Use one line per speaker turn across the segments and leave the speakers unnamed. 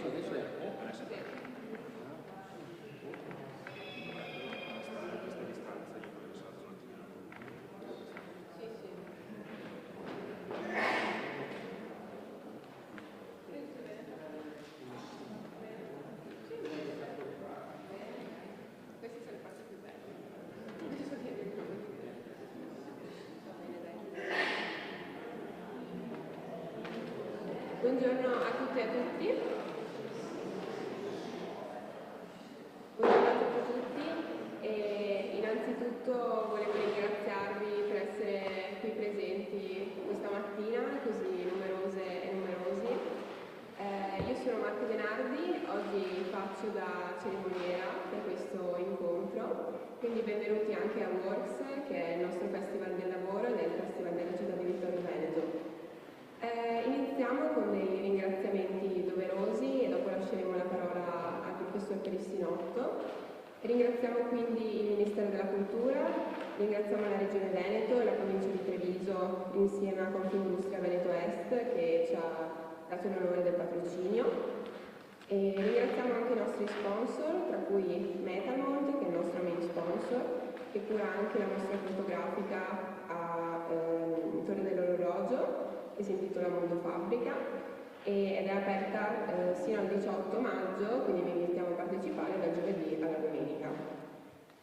adesso è...
Buongiorno a tutte e a tutti. Buongiorno a tutte e tutti. Innanzitutto volevo ringraziarvi per essere qui presenti questa mattina, così numerose e numerosi. Io sono Marta Denardi, oggi faccio da cerimoniera per questo incontro, quindi benvenuti anche a Works, che è il nostro festival del lavoro ed è il festival della città di Vittorio Veneto. Iniziamo con dei ringraziamenti doverosi e dopo lasceremo la parola al professor Perissinotto. Ringraziamo quindi il Ministero della Cultura, ringraziamo la Regione Veneto e la provincia di Treviso insieme a Confindustria Veneto Est che ci ha dato l'onore del patrocinio. E ringraziamo anche i nostri sponsor, tra cui Metalmont, che è il nostro main sponsor, che cura anche la nostra fotografica a Torre dell'Orologio, che si intitola Mondo Fabbrica ed è aperta sino al 18 maggio, quindi vi invitiamo a partecipare dal giovedì alla domenica.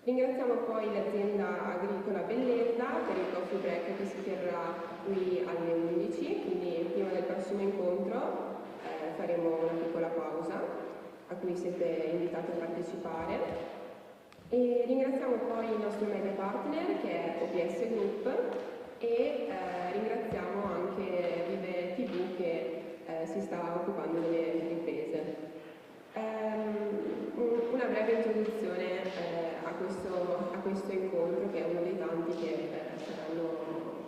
Ringraziamo poi l'azienda agricola Bellenda per il coffee break che si terrà qui alle 11, quindi prima del prossimo incontro faremo una piccola pausa a cui siete invitati a partecipare. E ringraziamo poi il nostro media partner che è OPS Group e ringraziamo anche Vive TV che si sta occupando delle riprese. Una breve introduzione a questo incontro che è uno dei tanti che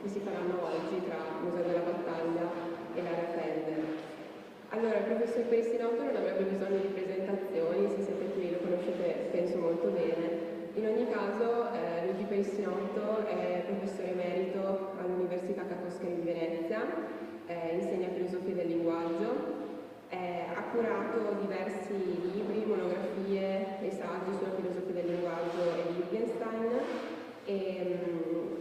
si faranno oggi tra Museo della Battaglia e l'area Felder. Allora, il professor Perissinotto non avrebbe bisogno di presentazioni, se siete qui lo conoscete penso molto bene. In ogni caso, Luigi Perissinotto è professore emerito all'Università Ca' Foscari di Venezia, insegna filosofia del linguaggio, ha curato diversi libri, monografie e saggi sulla filosofia del linguaggio e Wittgenstein e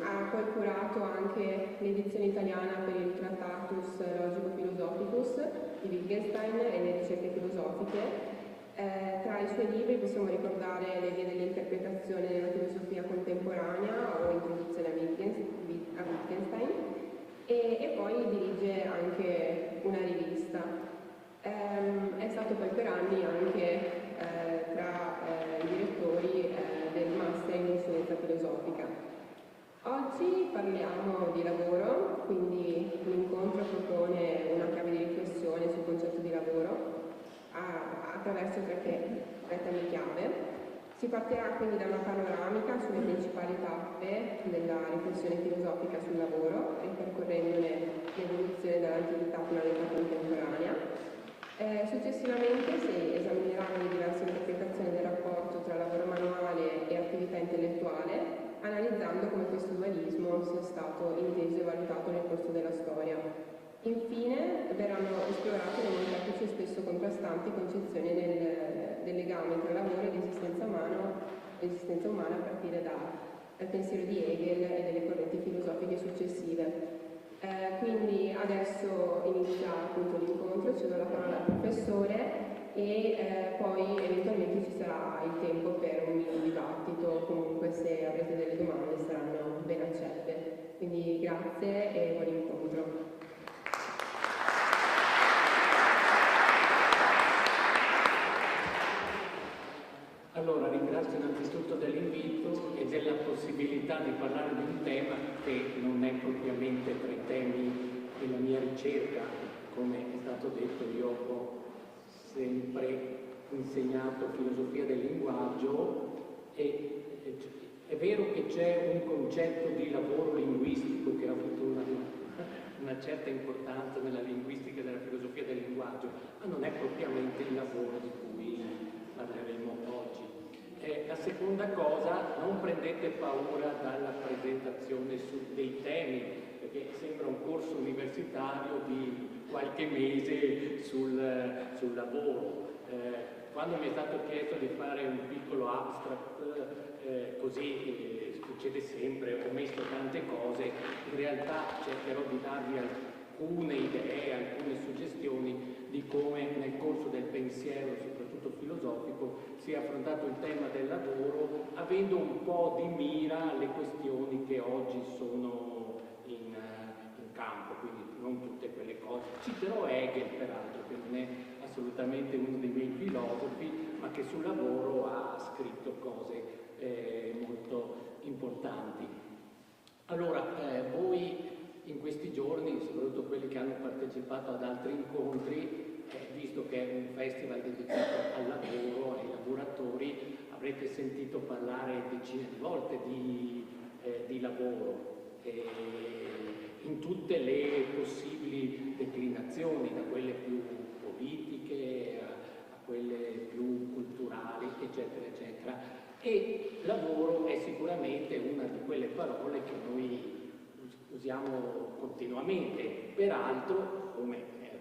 ha poi curato anche l'edizione italiana per il Tractatus Logico-Philosophicus di Wittgenstein e le ricerche filosofiche. Tra i suoi libri possiamo ricordare Le vie dell'interpretazione nella filosofia contemporanea o Introduzione a Wittgenstein e poi dirige anche una rivista. È stato poi per anni anche tra i direttori del Master in Influenza Filosofica. Oggi parliamo di lavoro, quindi l'incontro propone una chiave di riflessione sul concetto di lavoro attraverso tre temi chiave. Si partirà quindi da una panoramica sulle principali tappe della riflessione filosofica sul lavoro, ripercorrendone l'evoluzione dall'antichità fino all'età contemporanea. Successivamente si esamineranno le diverse interpretazioni del rapporto tra lavoro manuale e attività intellettuale, analizzando come questo dualismo sia stato inteso e valutato nel corso della storia. Infine verranno esplorate le molteplici e spesso contrastanti concezioni del legame tra lavoro e l'esistenza umana a partire dal pensiero di Hegel e delle correnti filosofiche successive. Quindi adesso inizia appunto l'incontro, cedo la parola al professore e poi eventualmente ci sarà il tempo per un mini dibattito, comunque se avrete delle domande saranno ben accette. Quindi grazie e buon incontro.
Allora, ringrazio innanzitutto dell'invito e della possibilità di parlare di un tema che non è propriamente tra i temi della mia ricerca. Come è stato detto, io ho sempre insegnato filosofia del linguaggio e è vero che c'è un concetto di lavoro linguistico che ha avuto una certa importanza nella linguistica della filosofia del linguaggio, ma non è propriamente il lavoro di cui parleremo oggi. La seconda cosa, non prendete paura dalla presentazione dei temi, perché sembra un corso universitario di qualche mese sul lavoro. Quando mi è stato chiesto di fare un piccolo abstract, così succede sempre, ho messo tante cose, in realtà cercherò di darvi alcune idee, alcune suggestioni di come nel corso del pensiero, soprattutto filosofico, sia affrontato il tema del lavoro, avendo un po' di mira alle questioni che oggi sono in campo, quindi non tutte quelle cose. Citerò Hegel, peraltro, che non è assolutamente uno dei miei filosofi, ma che sul lavoro ha scritto cose molto importanti. Allora, voi in questi giorni, soprattutto quelli che hanno partecipato ad altri incontri, visto che è un festival dedicato al lavoro, ai lavoratori, avrete sentito parlare decine di volte di lavoro, in tutte le possibili declinazioni, da quelle più politiche a quelle più culturali, eccetera, eccetera. E lavoro è sicuramente una di quelle parole che noi usiamo continuamente. Peraltro, come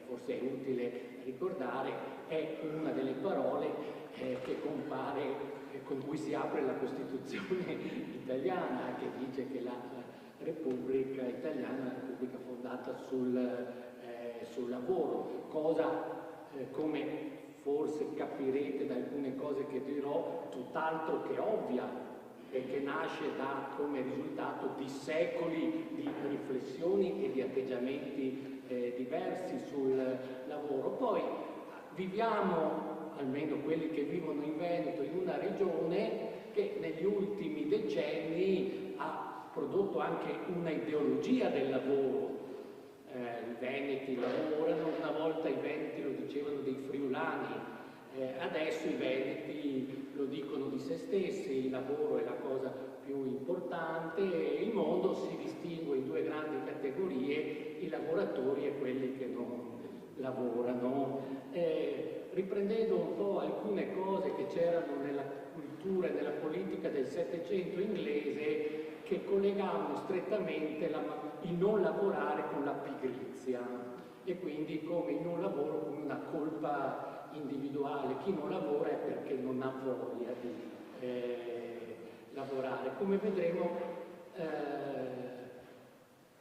forse è utile ricordare, è una delle parole che compare, con cui si apre la Costituzione italiana, che dice che la Repubblica italiana è una Repubblica fondata sul lavoro, cosa come forse capirete da alcune cose che dirò, tutt'altro che ovvia, e che nasce come risultato di secoli di riflessioni e di atteggiamenti diversi sul lavoro. Poi viviamo, almeno quelli che vivono in Veneto, in una regione che negli ultimi decenni ha prodotto anche una ideologia del lavoro. I veneti lavorano, una volta i veneti lo dicevano dei friulani, adesso i veneti lo dicono di se stessi, il lavoro è la cosa più importante, il mondo si distingue in due grandi categorie, i lavoratori e quelli che non lavorano. Riprendendo un po' alcune cose che c'erano nella cultura e nella politica del Settecento inglese, che collegavano strettamente il non lavorare con la pigrizia, e quindi come il non lavoro come una colpa individuale. Chi non lavora è perché non ha voglia di lavorare. Come vedremo,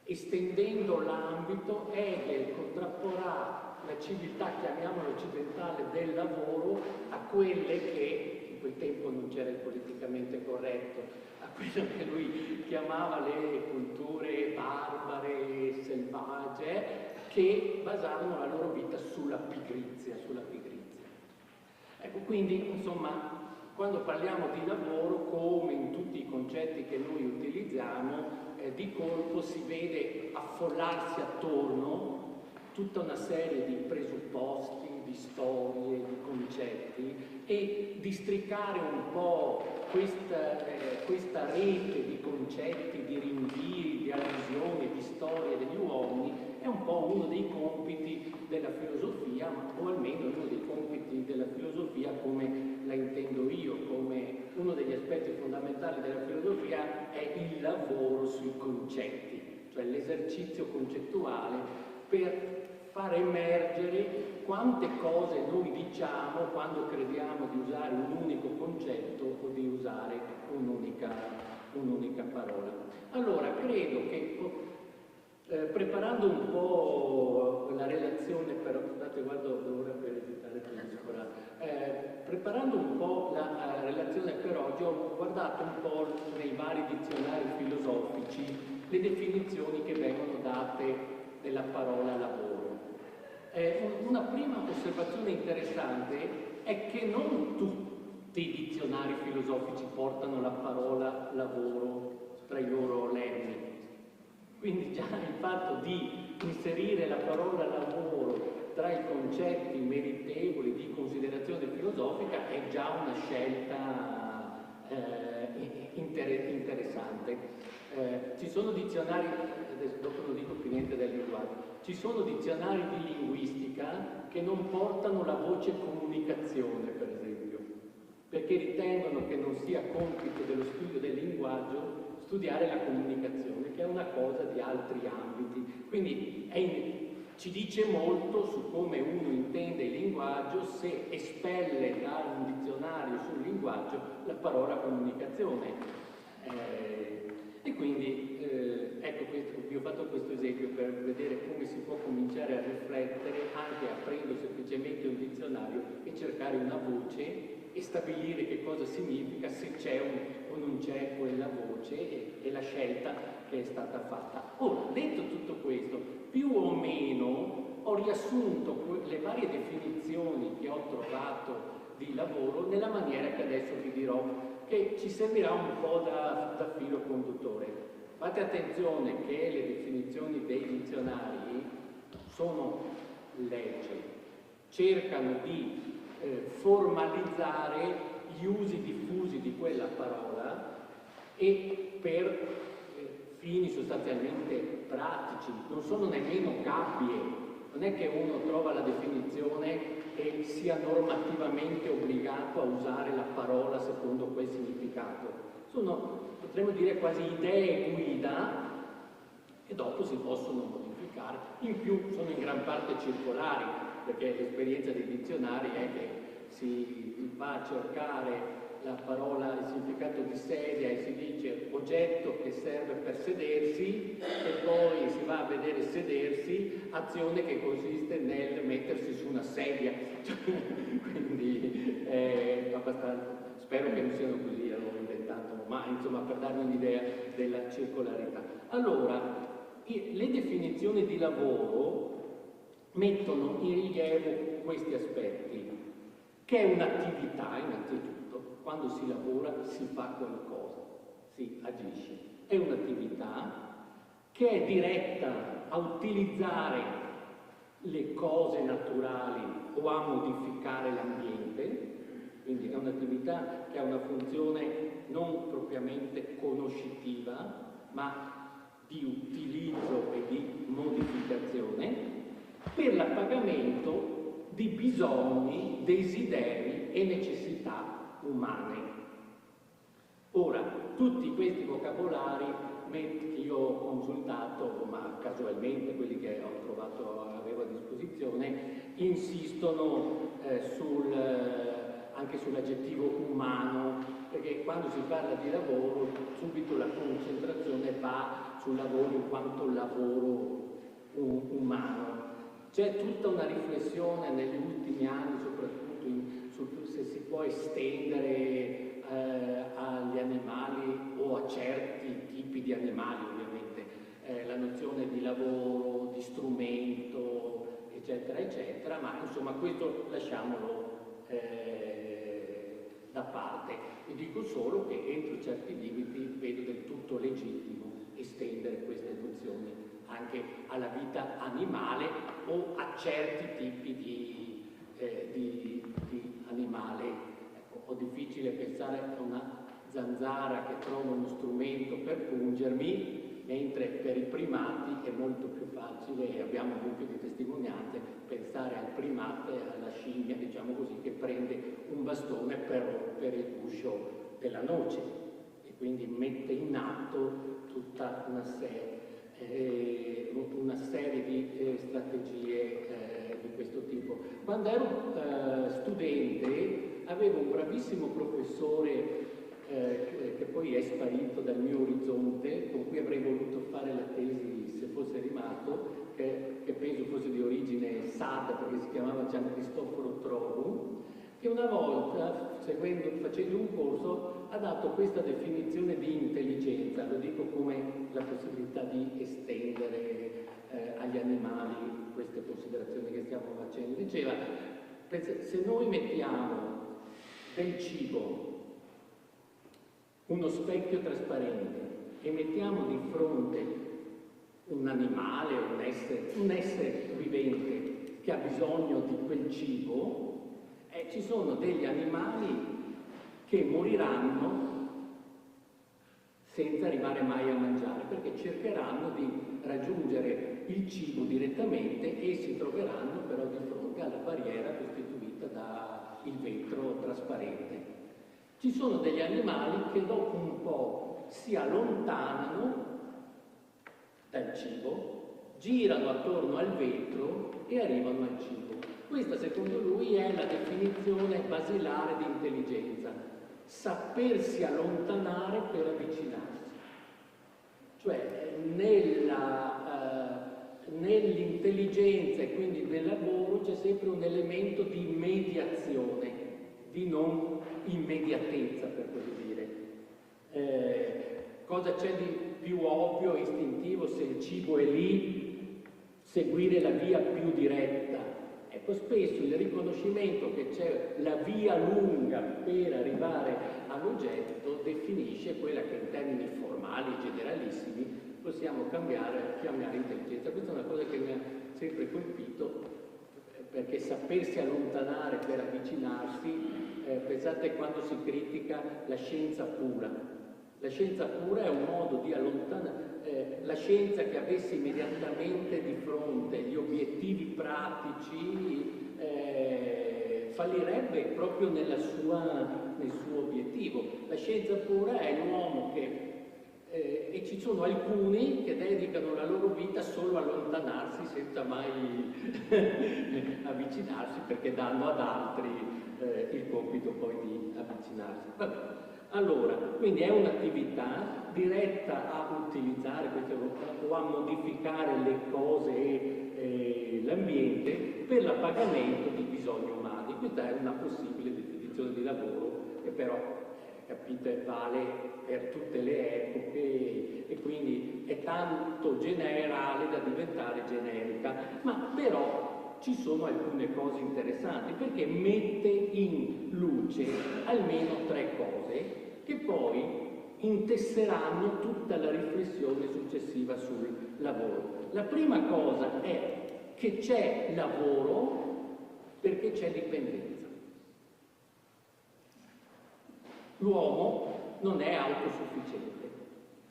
estendendo l'ambito, Hegel contrapporrà la civiltà, chiamiamola occidentale, del lavoro a quelle che in quel tempo non c'era il politicamente corretto, a quello che lui chiamava le culture barbare, selvagge, che basavano la loro vita sulla pigrizia. Ecco, quindi, insomma, quando parliamo di lavoro, come in tutti i concetti che noi utilizziamo, di colpo si vede affollarsi attorno tutta una serie di presupposti, di storie, di concetti, e districare un po' questa rete di concetti, di rinvii, di allusioni, di storie degli uomini è un po' uno dei compiti della filosofia, o almeno uno dei compiti della filosofia come la intendo io, come uno degli aspetti fondamentali della filosofia è il lavoro sui concetti, cioè l'esercizio concettuale per far emergere quante cose noi diciamo quando crediamo di usare un unico concetto o di usare un'unica parola. Allora, credo che preparando un po' la relazione, però scusate, guardo l'ora per evitare di discorare. Preparando un po' la relazione per oggi, ho guardato un po' nei vari dizionari filosofici le definizioni che vengono date della parola lavoro. Una prima osservazione interessante è che non tutti i dizionari filosofici portano la parola lavoro tra i loro lemmi. Quindi già il fatto di inserire la parola lavoro tra i concetti meritevoli di considerazione filosofica è già una scelta interessante. Ci sono dizionari, adesso dopo non dico più niente del linguaggio, ci sono dizionari di linguistica che non portano la voce comunicazione, per esempio, perché ritengono che non sia compito dello studio del linguaggio studiare la comunicazione, che è una cosa di altri ambiti. Quindi ci dice molto su come uno intende il linguaggio se espelle da un dizionario sul linguaggio la parola comunicazione. E quindi ecco, vi ho fatto questo esempio per vedere come si può cominciare a riflettere anche aprendo semplicemente un dizionario e cercare una voce e stabilire che cosa significa, se c'è o non c'è quella voce e la scelta che è stata fatta. Ora, detto tutto questo, più o meno ho riassunto le varie definizioni che ho trovato di lavoro nella maniera che adesso vi dirò, che ci servirà un po' da filo conduttore. Fate attenzione che le definizioni dei dizionari sono legge, cercano di formalizzare gli usi diffusi di quella parola e per fini sostanzialmente pratici, non sono nemmeno gabbie, non è che uno trova la definizione e sia normativamente obbligato a usare la parola secondo quel significato. Sono, potremmo dire, quasi idee guida e dopo si possono modificare. In più sono in gran parte circolari, perché l'esperienza dei dizionari è che si va a cercare la parola, il significato di sedia e si dice oggetto che serve per sedersi e poi si va a vedere sedersi, azione che consiste nel mettersi su una sedia. Quindi è abbastanza, spero che non siano così, l'ho inventato, ma insomma per darvi un'idea della circolarità. Allora, le definizioni di lavoro mettono in rilievo questi aspetti, che è un'attività innanzitutto. Quando si lavora si fa qualcosa, si agisce. È un'attività che è diretta a utilizzare le cose naturali o a modificare l'ambiente, quindi è un'attività che ha una funzione non propriamente conoscitiva, ma di utilizzo e di modificazione per l'appagamento di bisogni, desideri e necessità umane. Ora, tutti questi vocabolari che io ho consultato, ma casualmente quelli che ho trovato, avevo a disposizione, insistono anche sull'aggettivo umano, perché quando si parla di lavoro subito la concentrazione va sul lavoro in quanto lavoro umano. C'è tutta una riflessione negli ultimi anni, soprattutto se si può estendere agli animali o a certi tipi di animali, ovviamente, la nozione di lavoro, di strumento, eccetera, eccetera, ma insomma questo lasciamolo da parte. Vi dico solo che entro certi limiti vedo del tutto legittimo estendere queste nozioni anche alla vita animale o a certi tipi di animale. Ecco, ho difficile pensare a una zanzara che trova uno strumento per pungermi, mentre per i primati è molto più facile, e abbiamo un po' di testimonianze, pensare al primate, alla scimmia, diciamo così, che prende un bastone per rompere il guscio della noce e quindi mette in atto tutta una serie di strategie di questo tipo. Quando ero studente avevo un bravissimo professore che poi è sparito dal mio orizzonte, con cui avrei voluto fare la tesi se fosse rimasto, che penso fosse di origine sarda perché si chiamava Gian Cristoforo Trovu, che una volta, facendo un corso, ha dato questa definizione di intelligenza, lo dico come la possibilità di estendere agli animali queste considerazioni che stiamo facendo. Diceva, se noi mettiamo del cibo, uno specchio trasparente, e mettiamo di fronte un animale, un essere vivente che ha bisogno di quel cibo, ci sono degli animali che moriranno senza arrivare mai a mangiare, perché cercheranno di raggiungere il cibo direttamente e si troveranno però di fronte alla barriera costituita dal vetro trasparente. Ci sono degli animali che dopo un po' si allontanano dal cibo, girano attorno al vetro e arrivano al cibo. Questa, secondo lui, è la definizione basilare di intelligenza: sapersi allontanare per avvicinarsi. Cioè, nell'intelligenza e quindi nel lavoro c'è sempre un elemento di mediazione, di non immediatezza, per così dire. Cosa c'è di più ovvio e istintivo se il cibo è lì, seguire la via più diretta? Ecco, spesso il riconoscimento che c'è la via lunga per arrivare all'oggetto definisce quella che in termini formali, generalissimi, possiamo chiamare intelligenza. Questa è una cosa che mi ha sempre colpito, perché sapersi allontanare per avvicinarsi, pensate quando si critica la scienza pura. La scienza pura è un modo di allontanare, la scienza che avesse immediatamente di fronte gli obiettivi pratici fallirebbe proprio nel suo obiettivo. La scienza pura è l'uomo che e ci sono alcuni che dedicano la loro vita solo a allontanarsi senza mai avvicinarsi, perché danno ad altri il compito poi di avvicinarsi. Vabbè. Allora, quindi è un'attività diretta a utilizzare o a modificare le cose e l'ambiente per l'appagamento di bisogni umani. Questa è una possibile definizione di lavoro che però, capite, vale per tutte le epoche e quindi è tanto generale da diventare generica, ma però ci sono alcune cose interessanti, perché mette in luce almeno 3 cose che poi intesseranno tutta la riflessione successiva sul lavoro. La prima cosa è che c'è lavoro perché c'è dipendenza. L'uomo non è autosufficiente,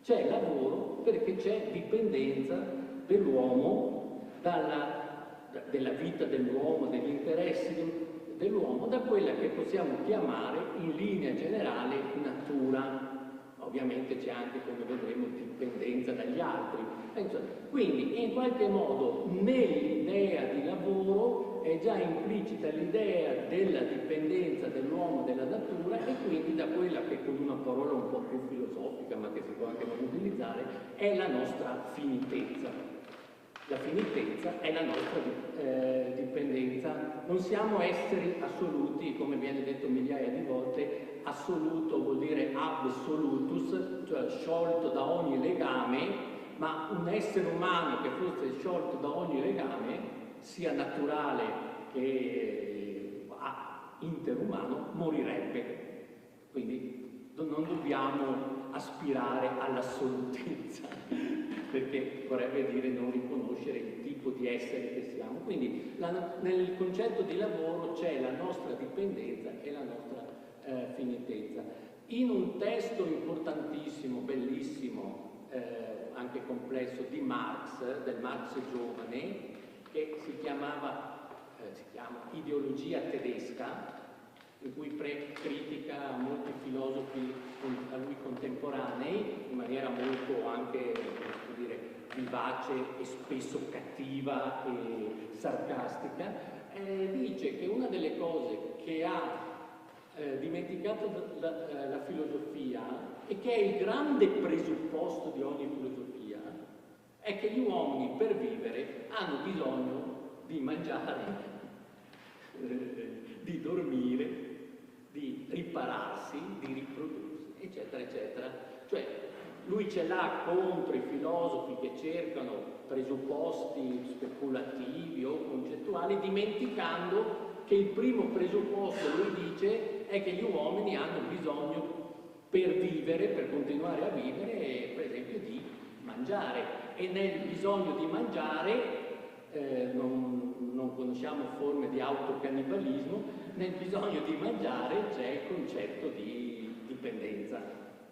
c'è lavoro perché c'è dipendenza dell'uomo della vita dell'uomo, degli interessi dell'uomo, da quella che possiamo chiamare in linea generale natura. Ovviamente c'è anche, come vedremo, dipendenza dagli altri. Quindi in qualche modo nell'idea di lavoro è già implicita l'idea della dipendenza dell'uomo dalla natura, e quindi da quella che, con una parola un po' più filosofica ma che si può anche non utilizzare, è la nostra finitezza. La finitezza è la nostra dipendenza. Non siamo esseri assoluti, come viene detto migliaia di volte. Assoluto vuol dire absolutus, cioè sciolto da ogni legame, ma un essere umano che fosse sciolto da ogni legame, sia naturale che interumano, morirebbe. Quindi non dobbiamo aspirare all'assolutezza, perché vorrebbe dire non riconoscere il tipo di essere che siamo. Quindi nel concetto di lavoro c'è la nostra dipendenza e la nostra finitezza. In un testo importantissimo, bellissimo, anche complesso, di Marx, del Marx giovane, che si chiama Ideologia tedesca, in cui critica molti filosofi a lui contemporanei in maniera molto anche, come dire, vivace e spesso cattiva e sarcastica, dice che una delle cose che ha dimenticato la filosofia, e che è il grande presupposto di ogni filosofia, è che gli uomini per vivere hanno bisogno di mangiare, di dormire, di ripararsi, di riprodursi, eccetera, eccetera. Cioè, lui ce l'ha contro i filosofi che cercano presupposti speculativi o concettuali, dimenticando che il primo presupposto, lui dice, è che gli uomini hanno bisogno per vivere, per continuare a vivere, per esempio di mangiare. E nel bisogno di mangiare non conosciamo forme di autocannibalismo, nel bisogno di mangiare c'è il concetto di dipendenza.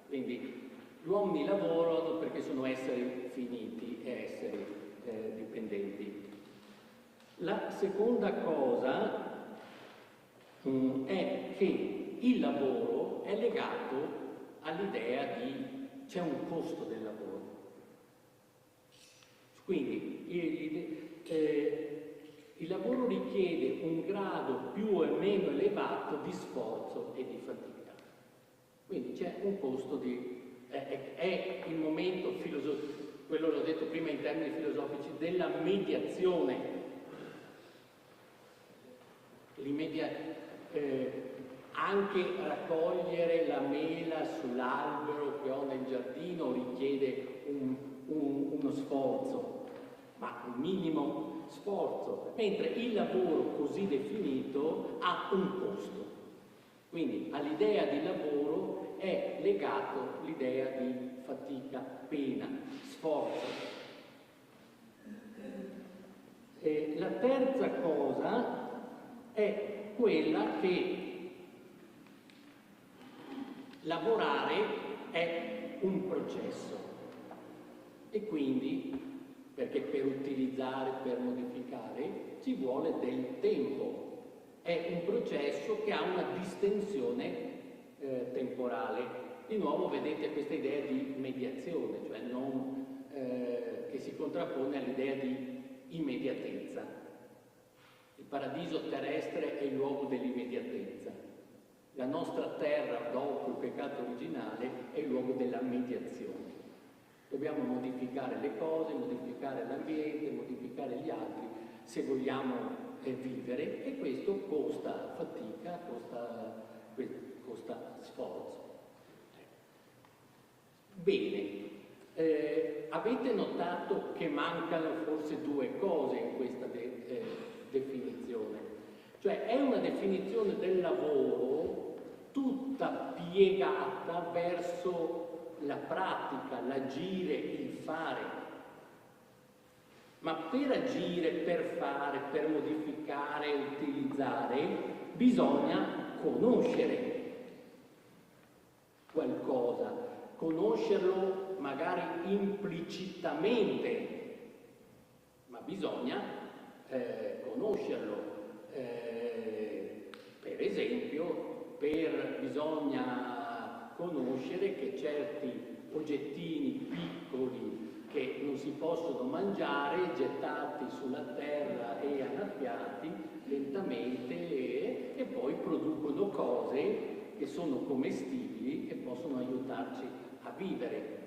Quindi gli uomini lavorano perché sono esseri finiti e esseri dipendenti. La seconda cosa è che il lavoro è legato all'idea di c'è un costo del lavoro. Quindi il lavoro richiede un grado più o meno elevato di sforzo e di fatica. Quindi c'è un costo è il momento filosofico, quello l'ho detto prima in termini filosofici, della mediazione. Anche raccogliere la mela sull'albero che ho nel giardino richiede uno sforzo, ma un minimo sforzo, mentre il lavoro così definito ha un costo. Quindi all'idea di lavoro è legato l'idea di fatica, pena, sforzo. E la terza cosa è quella che lavorare è un processo e quindi, perché per utilizzare, per modificare, ci vuole del tempo. È un processo che ha una distensione temporale. Di nuovo vedete questa idea di mediazione, cioè che si contrappone all'idea di immediatezza. Il paradiso terrestre è il luogo dell'immediatezza. La nostra terra, dopo il peccato originale, è il luogo della mediazione. Dobbiamo modificare le cose, modificare l'ambiente, modificare gli altri, se vogliamo vivere, e questo costa fatica, costa sforzo. Bene, avete notato che mancano forse due cose in questa definizione. Cioè è una definizione del lavoro tutta piegata verso la pratica, l'agire, il fare. Ma per agire, per fare, per modificare, utilizzare, bisogna conoscere qualcosa, conoscerlo magari implicitamente, ma bisogna conoscerlo. Per esempio, bisogna conoscere che certi oggettini piccoli che non si possono mangiare, gettati sulla terra e annaffiati lentamente, e poi producono cose che sono commestibili e possono aiutarci a vivere.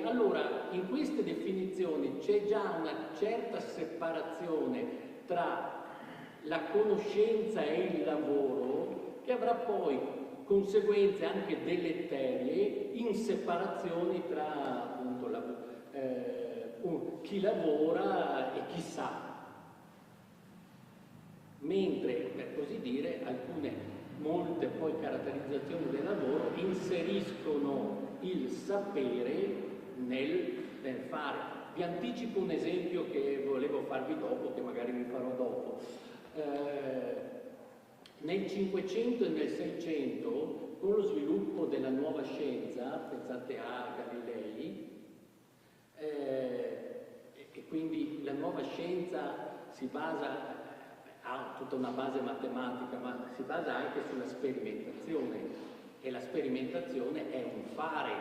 Allora, in queste definizioni c'è già una certa separazione tra la conoscenza e il lavoro, che avrà poi conseguenze anche deleterie in separazioni tra appunto chi lavora e chi sa. Mentre, per così dire, molte poi caratterizzazioni del lavoro inseriscono il sapere nel fare. Vi anticipo un esempio che volevo farvi dopo, che magari vi farò dopo. Nel 500 e nel 600, con lo sviluppo della nuova scienza, pensate a Galilei, e quindi la nuova scienza ha tutta una base matematica, ma si basa anche sulla sperimentazione, e la sperimentazione è un fare,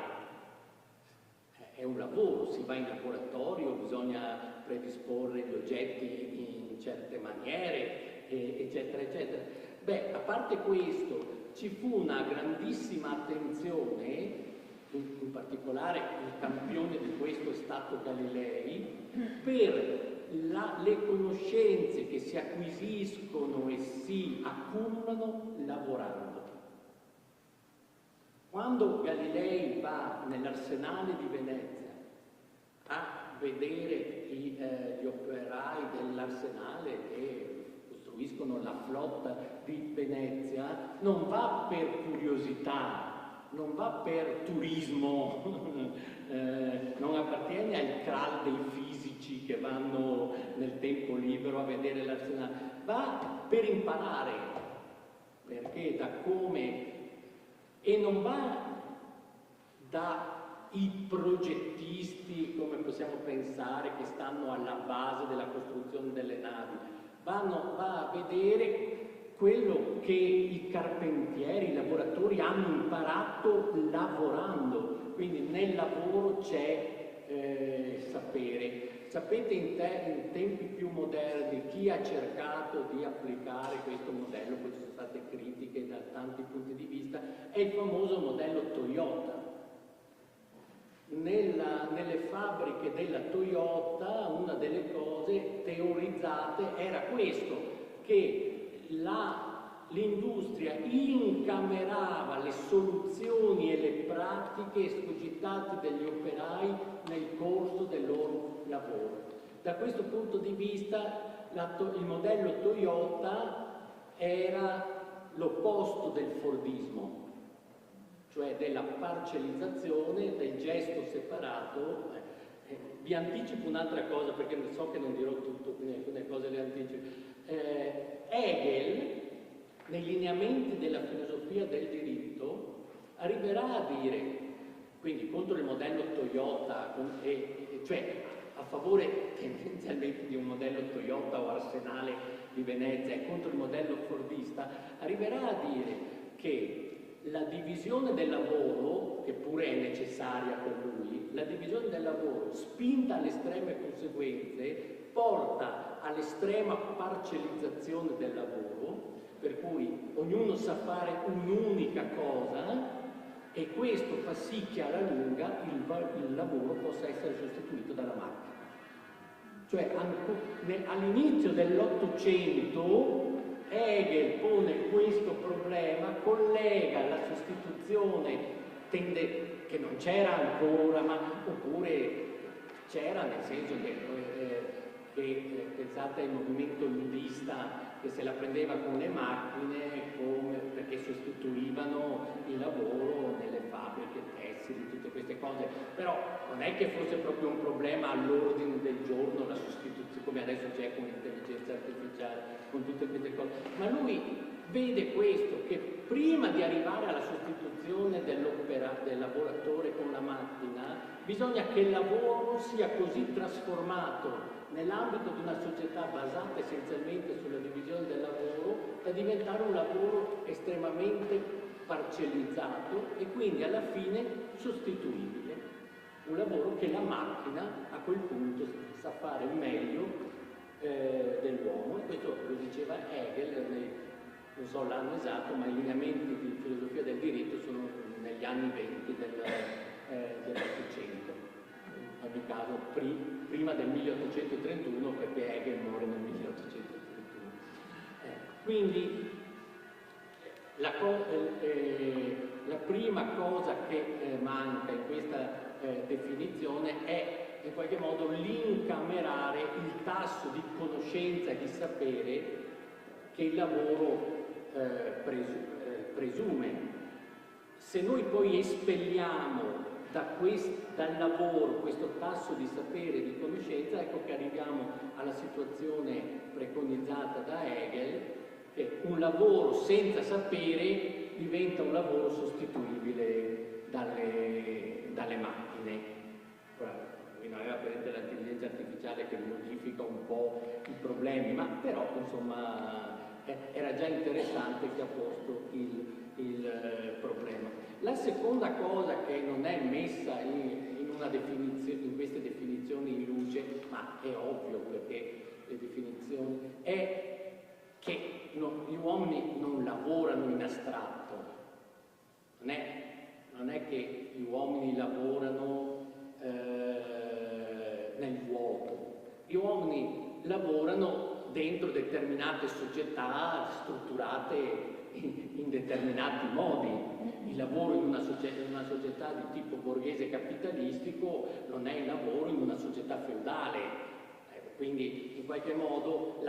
è un lavoro, si va in laboratorio, bisogna predisporre gli oggetti in certe maniere, eccetera, eccetera. Beh, a parte questo, ci fu una grandissima attenzione, in particolare il campione di questo è stato Galilei, per le conoscenze che si acquisiscono e si accumulano lavorando. Quando Galilei va nell'Arsenale di Venezia a vedere gli operai dell'Arsenale che costruiscono la flotta di Venezia, non va per curiosità, non va per turismo, non appartiene al clan dei fisici che vanno nel tempo libero a vedere l'Arsenale, va per imparare, perché e non va dai progettisti, come possiamo pensare, che stanno alla base della costruzione delle navi, va a vedere quello che i carpentieri, i lavoratori hanno imparato lavorando. Quindi nel lavoro c'è sapere. sapete in tempi più moderni chi ha cercato di applicare questo modello, poi ci sono state critiche da tanti punti di vista, è il famoso modello Toyota. Nelle fabbriche della Toyota una delle cose teorizzate era questo, che l'industria incamerava le soluzioni e le pratiche escogitate dagli operai nel corso del loro lavoro. Da questo punto di vista il modello Toyota era l'opposto del Fordismo, cioè della parcellizzazione, del gesto separato. Vi anticipo un'altra cosa, perché so che non dirò tutto, quindi alcune cose le anticipo. Hegel, nei lineamenti della filosofia del diritto, arriverà a dire, quindi contro il modello Toyota, cioè a favore tendenzialmente di un modello Toyota o Arsenale di Venezia e contro il modello fordista, arriverà a dire che la divisione del lavoro, che pure è necessaria per lui, la divisione del lavoro spinta alle estreme conseguenze porta all'estrema parcellizzazione del lavoro, per cui ognuno sa fare un'unica cosa e questo fa sì che alla lunga il lavoro possa essere sostituito dalla macchina. Cioè all'inizio dell'Ottocento Hegel pone questo problema, collega la sostituzione, che non c'era ancora, oppure c'era, nel senso che pensate al movimento ludista che se la prendeva con le macchine perché sostituivano il lavoro nelle fabbriche tessili, tutte queste cose, però non è che fosse proprio un problema all'ordine del giorno la sostituzione, come adesso c'è con l'intelligenza artificiale, con tutte queste cose, ma lui vede questo, che prima di arrivare alla sostituzione del lavoratore con la macchina, bisogna che il lavoro sia così trasformato nell'ambito di una società basata essenzialmente sulla divisione del lavoro da diventare un lavoro estremamente parcellizzato e quindi alla fine sostituibile. Un lavoro che la macchina a quel punto sa fare meglio dell'uomo, e questo lo diceva Hegel, non so l'anno esatto, ma i lineamenti di filosofia del diritto sono negli anni 20 dell'Ottocento. In ogni caso prima del 1831, perché Hegel muore nel 1831. Quindi la prima cosa che manca in questa definizione è in qualche modo l'incamerare il tasso di conoscenza e di sapere che il lavoro presume. Se noi poi espelliamo dal lavoro questo tasso di sapere e di conoscenza, ecco che arriviamo alla situazione preconizzata da Hegel, che un lavoro senza sapere diventa un lavoro sostituibile dalle macchine. Ora, non aveva presente l'intelligenza artificiale che modifica un po' i problemi, ma però insomma era già interessante che ha posto il problema. La seconda cosa che non è messa in queste definizioni in luce, ma è ovvio perché le definizioni, è che gli uomini non lavorano in astratto, non è che gli uomini lavorano nel vuoto, gli uomini lavorano dentro determinate società strutturate in determinati modi. Il lavoro in una società di tipo borghese capitalistico non è il lavoro in una società feudale. Quindi in qualche modo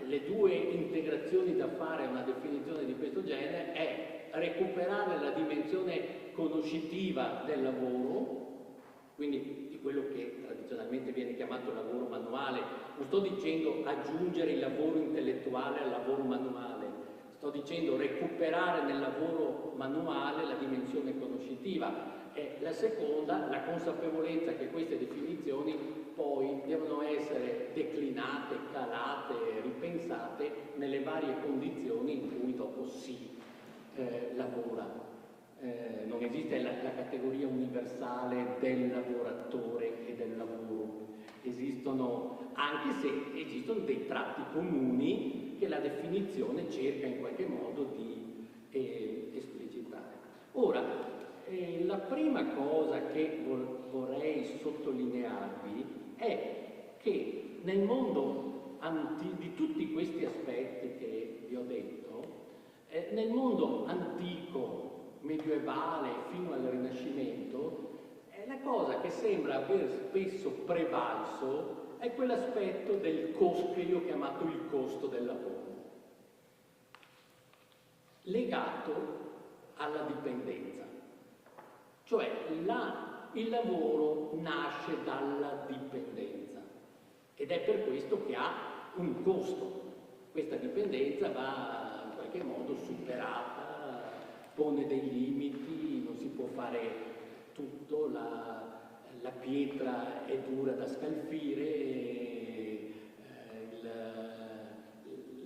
le due integrazioni da fare a una definizione di questo genere è recuperare la dimensione conoscitiva del lavoro, quindi di quello che tradizionalmente viene chiamato lavoro manuale. Non sto dicendo aggiungere il lavoro intellettuale al lavoro manuale, sto dicendo recuperare nel lavoro manuale la dimensione conoscitiva. E la seconda, la consapevolezza che queste definizioni poi devono essere declinate, calate, ripensate nelle varie condizioni in cui dopo si lavora. Non esiste la categoria universale del lavoratore e del lavoro, esiste esistono, anche se esistono dei tratti comuni che la definizione cerca in qualche modo di esplicitare. Ora, la prima cosa che vorrei sottolinearvi è che nel mondo di tutti questi aspetti che vi ho detto, nel mondo antico, medievale fino al Rinascimento, la cosa che sembra aver spesso prevalso è quell'aspetto del costo che io ho chiamato il costo del lavoro, legato alla dipendenza. Cioè il lavoro nasce dalla dipendenza ed è per questo che ha un costo. Questa dipendenza va in qualche modo superata, pone dei limiti, non si può fare tutto, la pietra è dura da scalfire,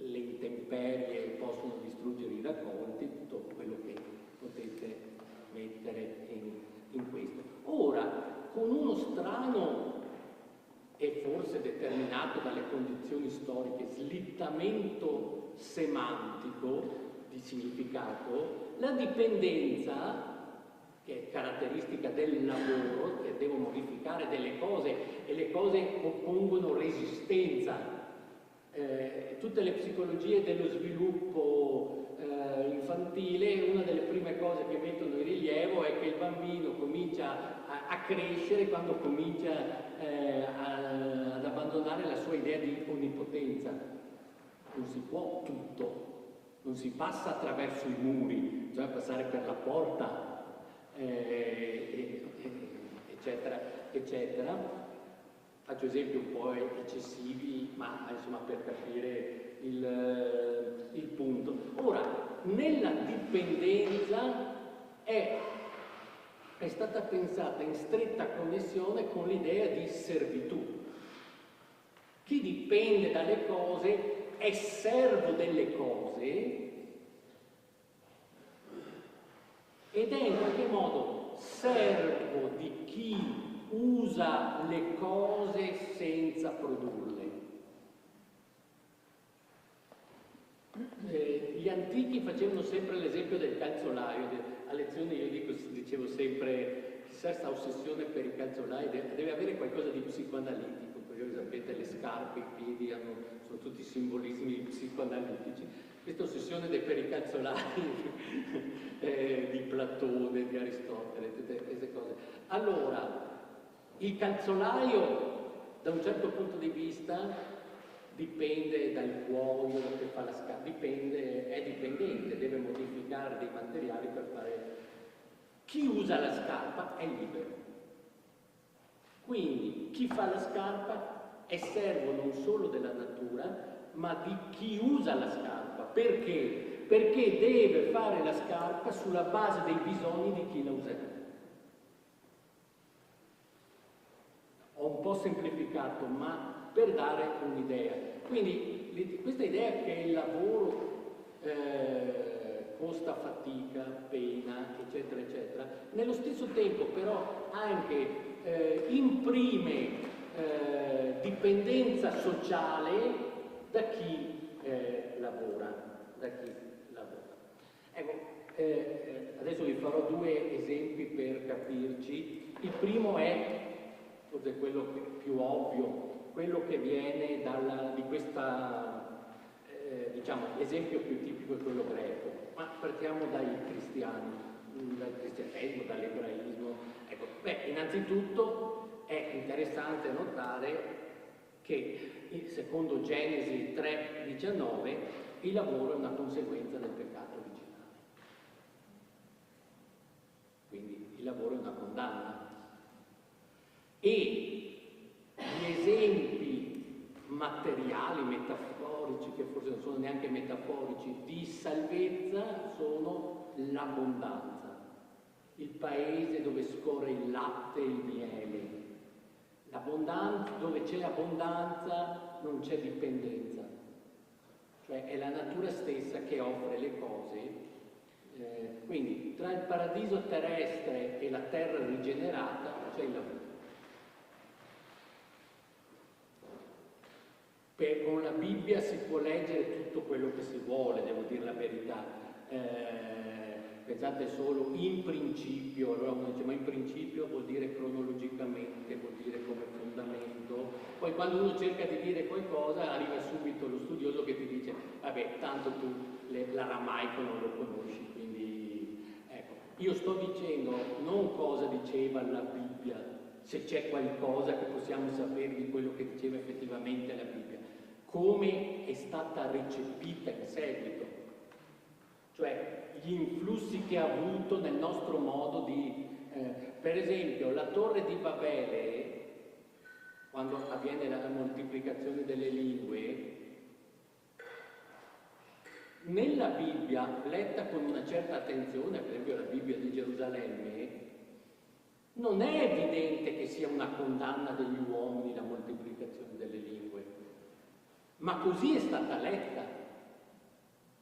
le intemperie possono distruggere i raccolti, tutto quello che potete mettere in questo. Ora, con uno strano e forse determinato dalle condizioni storiche slittamento semantico di significato, la dipendenza, che è caratteristica del lavoro, che devo modificare delle cose e le cose oppongono resistenza. Tutte le psicologie dello sviluppo infantile, una delle prime cose che mettono in rilievo è che il bambino comincia a crescere quando comincia ad abbandonare la sua idea di onnipotenza. Non si può tutto, non si passa attraverso i muri, bisogna passare per la porta, eccetera, eccetera. Faccio esempi un po' eccessivi, ma insomma per capire il punto. Ora, nella dipendenza è stata pensata in stretta connessione con l'idea di servitù. Chi dipende dalle cose è servo delle cose ed è in qualche modo servo di chi usa le cose senza produrle. Gli antichi facevano sempre l'esempio del calzolaio. A lezione io dicevo sempre, chissà questa ossessione per i calzolai deve avere qualcosa di psicoanalitico, perché voi sapete le scarpe, i piedi sono tutti simbolismi psicoanalitici. Questa ossessione per i calzolai di Platone, di Aristotele, tutte queste cose. Allora, il calzolaio, da un certo punto di vista, dipende dal cuoio che fa la scarpa, è dipendente, deve modificare dei materiali per fare... Chi usa la scarpa è libero. Quindi chi fa la scarpa è servo non solo della natura, ma di chi usa la scarpa. Perché? Perché deve fare la scarpa sulla base dei bisogni di chi la userà. Ho un po' semplificato, ma per dare un'idea. Quindi questa idea che il lavoro costa fatica, pena, eccetera, eccetera, nello stesso tempo però anche imprime dipendenza sociale da chi lavora. Ecco, adesso vi farò due esempi per capirci. Il primo è forse quello più ovvio, quello che viene di questa, diciamo, l'esempio più tipico è quello greco, ma partiamo dai cristiani, dal cristianesimo, dall'ebraismo. Ecco, innanzitutto è interessante notare che secondo Genesi 3,19 il lavoro è una conseguenza del peccato originale. Quindi il lavoro è una condanna. E gli esempi materiali, metaforici, che forse non sono neanche metaforici, di salvezza sono l'abbondanza, il paese dove scorre il latte e il miele. L'abbondanza, dove c'è abbondanza non c'è dipendenza, cioè è la natura stessa che offre le cose. Quindi tra il paradiso terrestre e la terra rigenerata c'è il lavoro. con la Bibbia si può leggere tutto quello che si vuole, devo dire la verità. Pensate solo in principio, allora uno dice ma in principio vuol dire cronologicamente, vuol dire come fondamento, poi quando uno cerca di dire qualcosa arriva subito lo studioso che ti dice vabbè tanto tu l'aramaico non lo conosci, quindi ecco, io sto dicendo non cosa diceva la Bibbia, se c'è qualcosa che possiamo sapere di quello che diceva effettivamente la Bibbia, come è stata recepita in seguito, cioè gli influssi che ha avuto nel nostro modo di... per esempio, la torre di Babele, quando avviene la moltiplicazione delle lingue, nella Bibbia, letta con una certa attenzione, per esempio la Bibbia di Gerusalemme, non è evidente che sia una condanna degli uomini la moltiplicazione delle lingue, ma così è stata letta,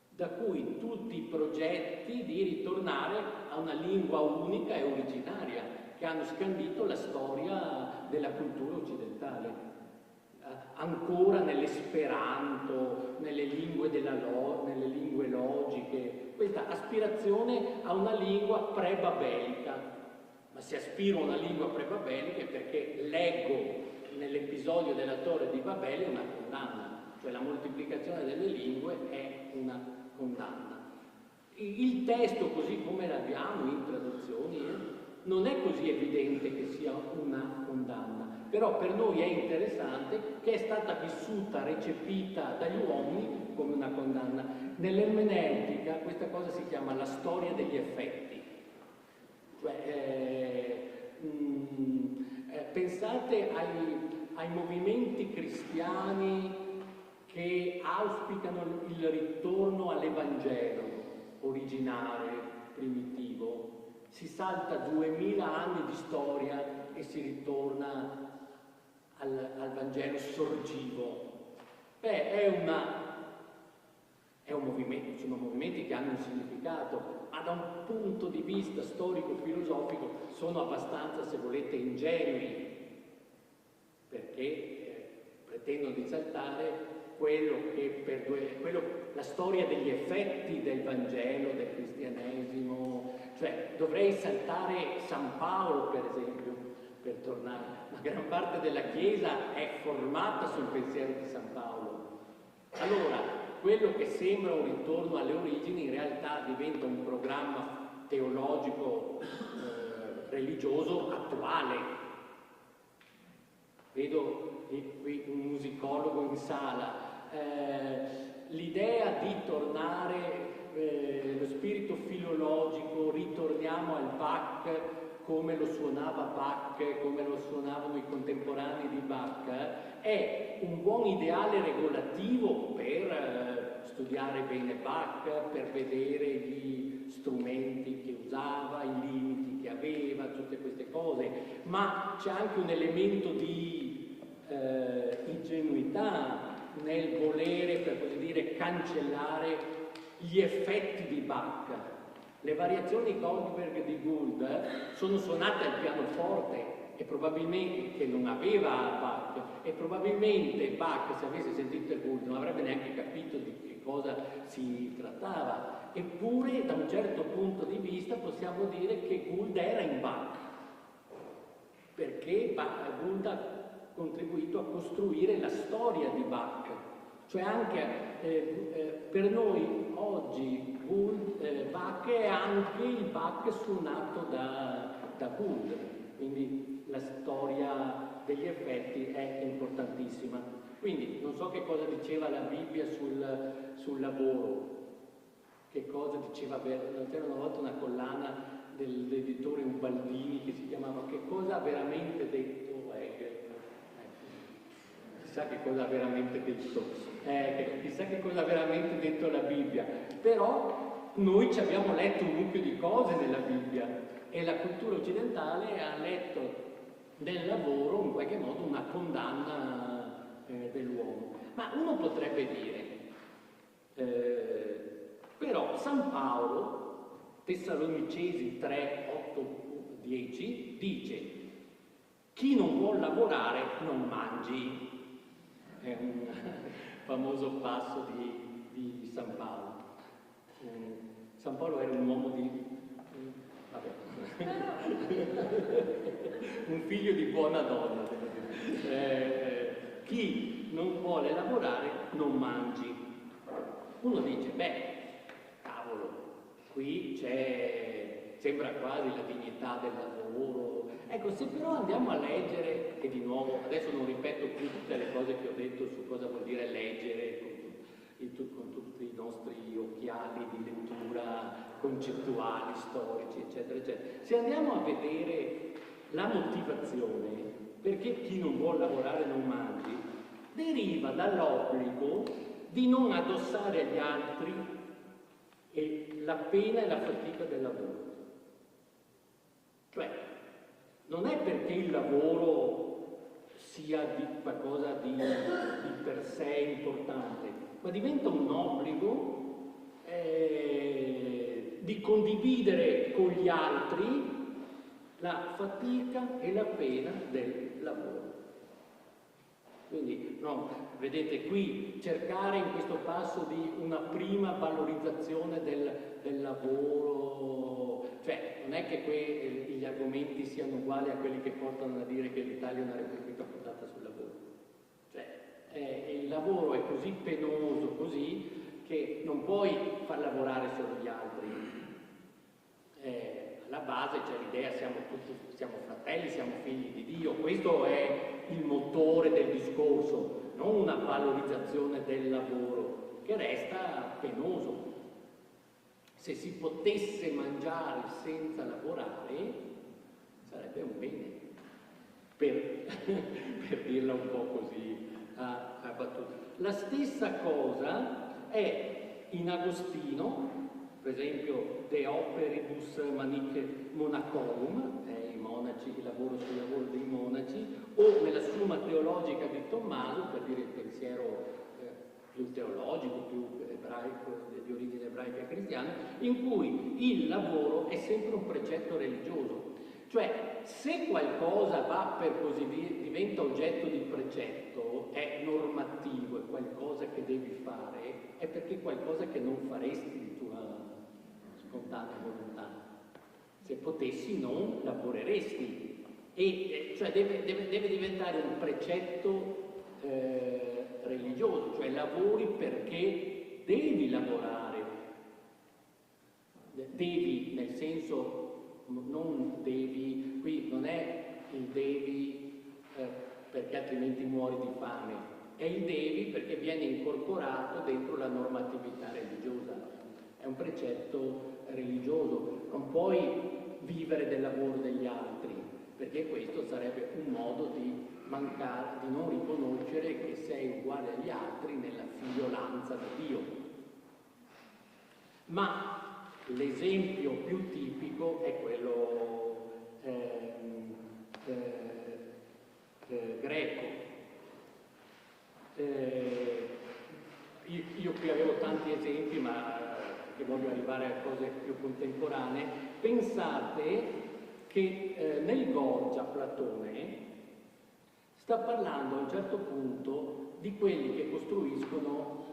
da cui tutti i progetti di ritornare a una lingua unica e originaria che hanno scandito la storia della cultura occidentale, ancora nell'esperanto, nelle lingue nelle lingue logiche, questa aspirazione a una lingua pre-babelica. Ma se aspiro a una lingua pre-babelica è perché leggo nell'episodio della Torre di Babele una condanna, cioè la moltiplicazione delle lingue è una condanna. Il testo, così come l'abbiamo in traduzioni, non è così evidente che sia una condanna, però per noi è interessante che è stata vissuta, recepita dagli uomini come una condanna. Nell'ermeneutica questa cosa si chiama la storia degli effetti, cioè pensate ai movimenti cristiani che auspicano il ritorno all'Evangelo originale, primitivo. Si salta 2000 anni di storia e si ritorna al Vangelo sorgivo. È un movimento, sono movimenti che hanno un significato, ma da un punto di vista storico-filosofico sono abbastanza, se volete, ingenui, perché pretendono di saltare la storia degli effetti del Vangelo, del cristianesimo, cioè dovrei saltare San Paolo per esempio, per tornare, ma gran parte della Chiesa è formata sul pensiero di San Paolo. Allora, quello che sembra un ritorno alle origini in realtà diventa un programma teologico religioso attuale. Vedo qui un musicologo in sala. L'idea di tornare, lo spirito filologico, ritorniamo al Bach come lo suonava Bach, come lo suonavano i contemporanei di Bach, è un buon ideale regolativo per studiare bene Bach, per vedere gli strumenti che usava, i limiti che aveva, tutte queste cose, ma c'è anche un elemento di ingenuità nel volere, per così dire, cancellare gli effetti di Bach. Le variazioni Goldberg di Gould sono suonate al pianoforte e probabilmente, che non aveva Bach, e probabilmente Bach, se avesse sentito Gould, non avrebbe neanche capito di che cosa si trattava. Eppure, da un certo punto di vista, possiamo dire che Gould era in Bach, perché Gould ha contribuito a costruire la storia di Bach, cioè anche per noi oggi Bach è anche il Bach suonato da Gould, quindi la storia degli effetti è importantissima. Quindi non so che cosa diceva la Bibbia sul lavoro, che cosa diceva, c'era una volta una collana dell'editore Ubaldini che si chiamava "Che cosa ha veramente detto Hegel?". Chissà che cosa ha veramente detto, chissà che cosa ha veramente detto la Bibbia, però noi ci abbiamo letto un mucchio di cose nella Bibbia e la cultura occidentale ha letto nel lavoro in qualche modo una condanna dell'uomo. Ma uno potrebbe dire, però San Paolo, Tessalonicesi 3, 8, 10, dice: chi non vuol lavorare non mangi. è un famoso passo di San Paolo. San Paolo era un uomo di... vabbè. Un figlio di buona donna, devo dire. Chi non vuole lavorare non mangi. Uno dice, beh, cavolo, qui sembra quasi la dignità del lavoro. Ecco, se però andiamo a leggere, e di nuovo, adesso non ripeto più tutte le cose che ho detto su cosa vuol dire leggere, con tutti i nostri occhiali di lettura concettuali, storici, eccetera, eccetera. Se andiamo a vedere la motivazione perché chi non vuole lavorare non mangi, deriva dall'obbligo di non addossare agli altri la pena e la fatica del lavoro. Cioè, non è perché il lavoro sia qualcosa di per sé importante, ma diventa un obbligo di condividere con gli altri la fatica e la pena del lavoro. Quindi, no, vedete qui, cercare in questo passo di una prima valorizzazione del lavoro, cioè non è che gli argomenti siano uguali a quelli che portano a dire che l'Italia è una repubblica fondata sul lavoro. Cioè, il lavoro è così penoso, così, che non puoi far lavorare solo gli altri. Alla base c'è l'idea, siamo fratelli, siamo figli di Dio, questo è il motore del discorso, non una valorizzazione del lavoro, che resta penoso. Se si potesse mangiare senza lavorare, sarebbe un bene, per dirla un po' così a battuta. La stessa cosa è in Agostino, per esempio De Operibus Monacorum, il lavoro sul lavoro dei monaci, o nella Summa Teologica di Tommaso, per dire il pensiero più teologico, più ebraico, di origine ebraica e cristiana, in cui il lavoro è sempre un precetto religioso. Cioè, se qualcosa va, per così dire, diventa oggetto di precetto, è normativo, è qualcosa che devi fare, è perché è qualcosa che non faresti di tua spontanea volontà. Se potessi non lavoreresti, cioè deve diventare un precetto religioso, cioè lavori perché devi lavorare, devi nel senso non devi, qui non è il devi perché altrimenti muori di fame, è il devi perché viene incorporato dentro la normatività religiosa, è un precetto religioso, non puoi vivere del lavoro degli altri, perché questo sarebbe un modo di non riconoscere che sei uguale agli altri nella figliolanza di Dio. Ma l'esempio più tipico è quello greco. Io qui avevo tanti esempi, ma che voglio arrivare a cose più contemporanee. Pensate che nel Gorgia Platone sta parlando a un certo punto di quelli che costruiscono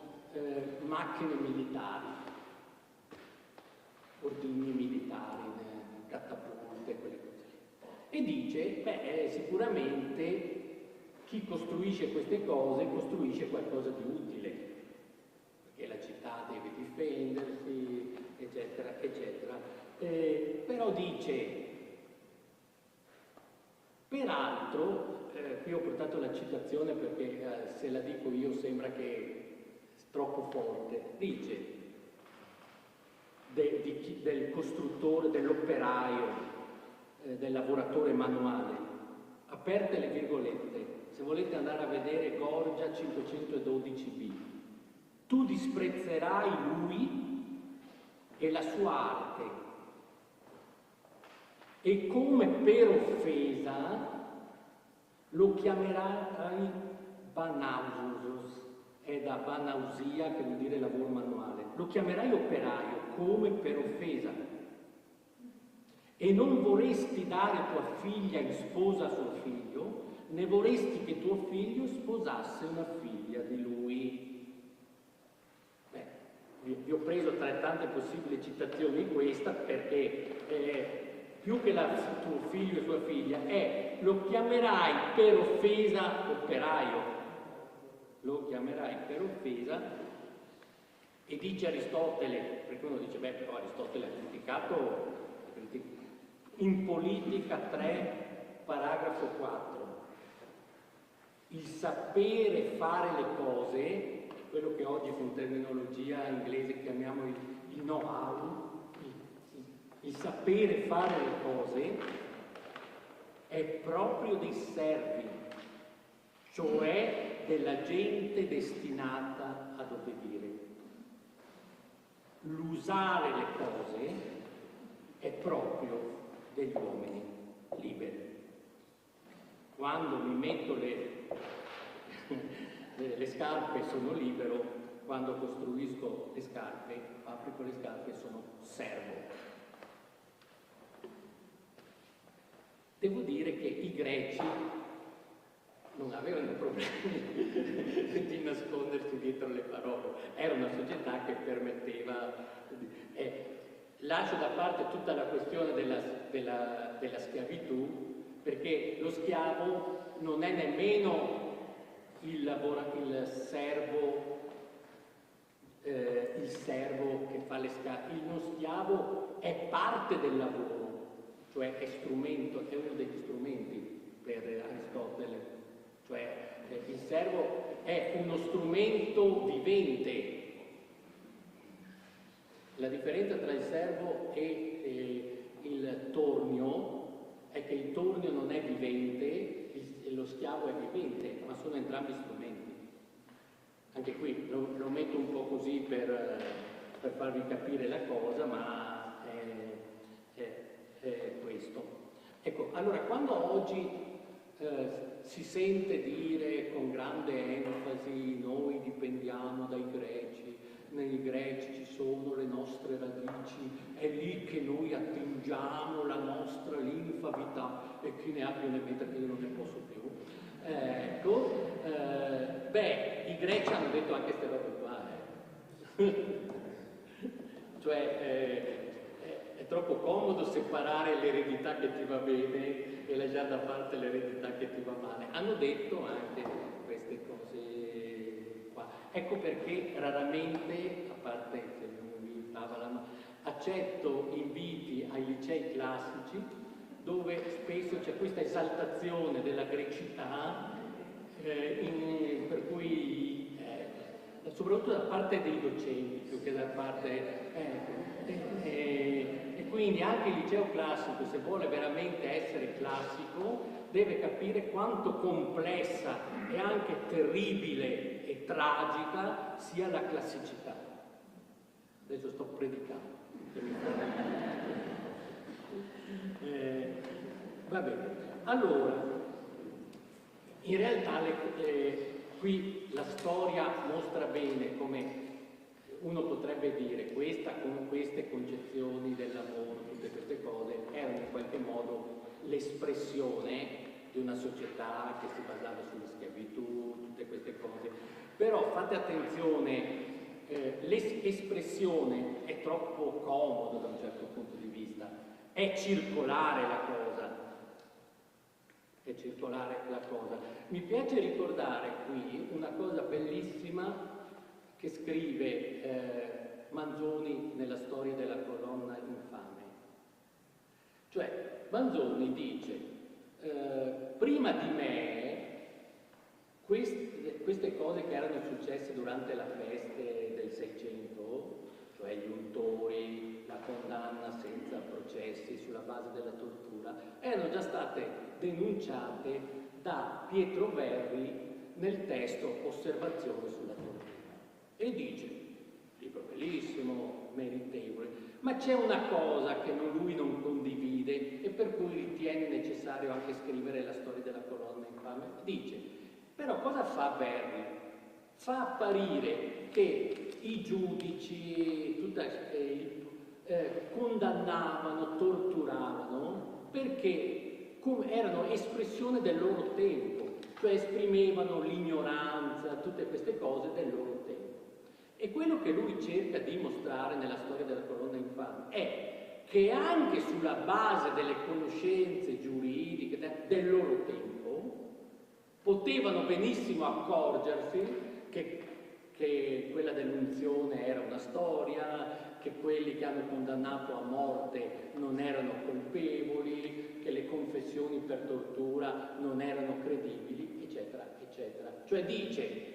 macchine militari, ordigni militari, catapulte, quelle cose lì. E dice, beh, sicuramente chi costruisce queste cose costruisce qualcosa di utile, perché la città deve difendersi, eccetera, eccetera. Però dice, peraltro, qui ho portato la citazione perché se la dico io sembra che è troppo forte, dice del costruttore, dell'operaio, del lavoratore manuale, aperte le virgolette, se volete andare a vedere Gorgia 512b, tu disprezzerai lui e la sua arte e come per offesa lo chiamerai banausus, è da banausia che vuol dire lavoro manuale, lo chiamerai operaio come per offesa e non vorresti dare tua figlia in sposa a suo figlio, ne vorresti che tuo figlio sposasse una figlia di lui. Beh, vi ho preso tra le tante possibili citazioni questa perché più che tuo figlio e sua figlia lo chiamerai per offesa operaio, lo chiamerai per offesa. E dice Aristotele, perché uno dice, beh, però Aristotele ha criticato in Politica 3, paragrafo 4, il sapere fare le cose, quello che oggi con terminologia inglese chiamiamo il know-how, il sapere fare le cose è proprio dei servi, cioè della gente destinata ad obbedire. L'usare le cose è proprio degli uomini liberi. Quando mi metto le scarpe sono libero, quando costruisco le scarpe, fabbrico le scarpe, sono servo. Devo dire che i greci non avevano problemi di nascondersi dietro le parole. Era una società che permetteva... lascio da parte tutta la questione della schiavitù, perché lo schiavo non è nemmeno il servo che fa le scarpe. Lo schiavo è parte del lavoro, cioè è uno degli strumenti per Aristotele. Cioè il servo è uno strumento vivente. La differenza tra il servo e il tornio è che il tornio non è vivente e lo schiavo è vivente, ma sono entrambi strumenti. Anche qui lo metto un po' così per farvi capire la cosa, ma è questo. Ecco, allora quando oggi si sente dire con grande enfasi noi dipendiamo dai greci, nei greci ci sono le nostre radici, è lì che noi attingiamo la nostra linfa vitale, e chi ne ha più ne metta, che io non ne posso più. I greci hanno detto anche queste robe qua. Cioè è troppo comodo separare l'eredità che ti va bene e lasciare da parte l'eredità che ti va male. Hanno detto anche queste cose qua. Ecco perché raramente, a parte se non mi invitavano, accetto inviti ai licei classici dove spesso c'è questa esaltazione della grecità, per cui soprattutto da parte dei docenti più che da parte e quindi anche il liceo classico, se vuole veramente essere classico, deve capire quanto complessa e anche terribile e tragica sia la classicità. Adesso sto predicando. Va bene, allora in realtà qui la storia mostra bene come uno potrebbe dire con queste concezioni del lavoro, tutte queste cose erano in qualche modo l'espressione di una società che si basava sulla schiavitù, tutte queste cose. Però fate attenzione, l'espressione è troppo comodo da un certo punto di vista, è circolare la cosa. È circolare la cosa. Mi piace ricordare qui una cosa bellissima che scrive Manzoni nella storia della colonna infame. Cioè, Manzoni dice, prima di me, queste cose che erano successe durante la peste del Seicento, cioè gli untori, la condanna senza processi sulla base della tortura, erano già state denunciate da Pietro Verri nel testo Osservazione sulla tortura. E dice, libro bellissimo, meritevole, ma c'è una cosa che lui non condivide e per cui ritiene necessario anche scrivere la storia della colonna infame. Dice, però cosa fa Verri? Fa apparire che i giudici condannavano, torturavano perché erano espressione del loro tempo, cioè esprimevano l'ignoranza, tutte queste cose del loro tempo. E quello che lui cerca di mostrare nella storia della colonna infame è che anche sulla base delle conoscenze giuridiche del loro tempo potevano benissimo accorgersi che quella dell'unzione era una storia, che quelli che hanno condannato a morte non erano colpevoli, che le confessioni per tortura non erano credibili, eccetera, eccetera. Cioè dice,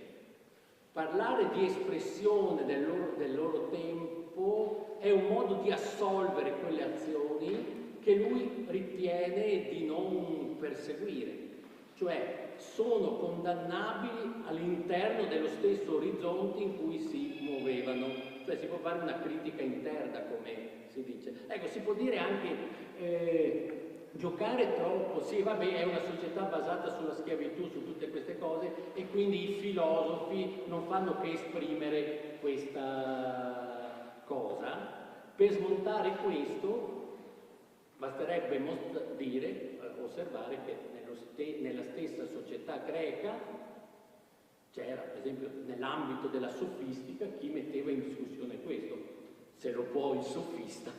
parlare di espressione del loro tempo è un modo di assolvere quelle azioni che lui ritiene di non perseguire, cioè sono condannabili all'interno dello stesso orizzonte in cui si muovevano, cioè si può fare una critica interna, come si dice. Ecco, si può dire anche giocare troppo, sì vabbè è una società basata sulla schiavitù, su tutte queste cose, e quindi i filosofi non fanno che esprimere questa cosa. Per smontare questo basterebbe osservare che nella stessa società greca c'era, per esempio, nell'ambito della sofistica, chi metteva in discussione questo. Se lo può il sofista,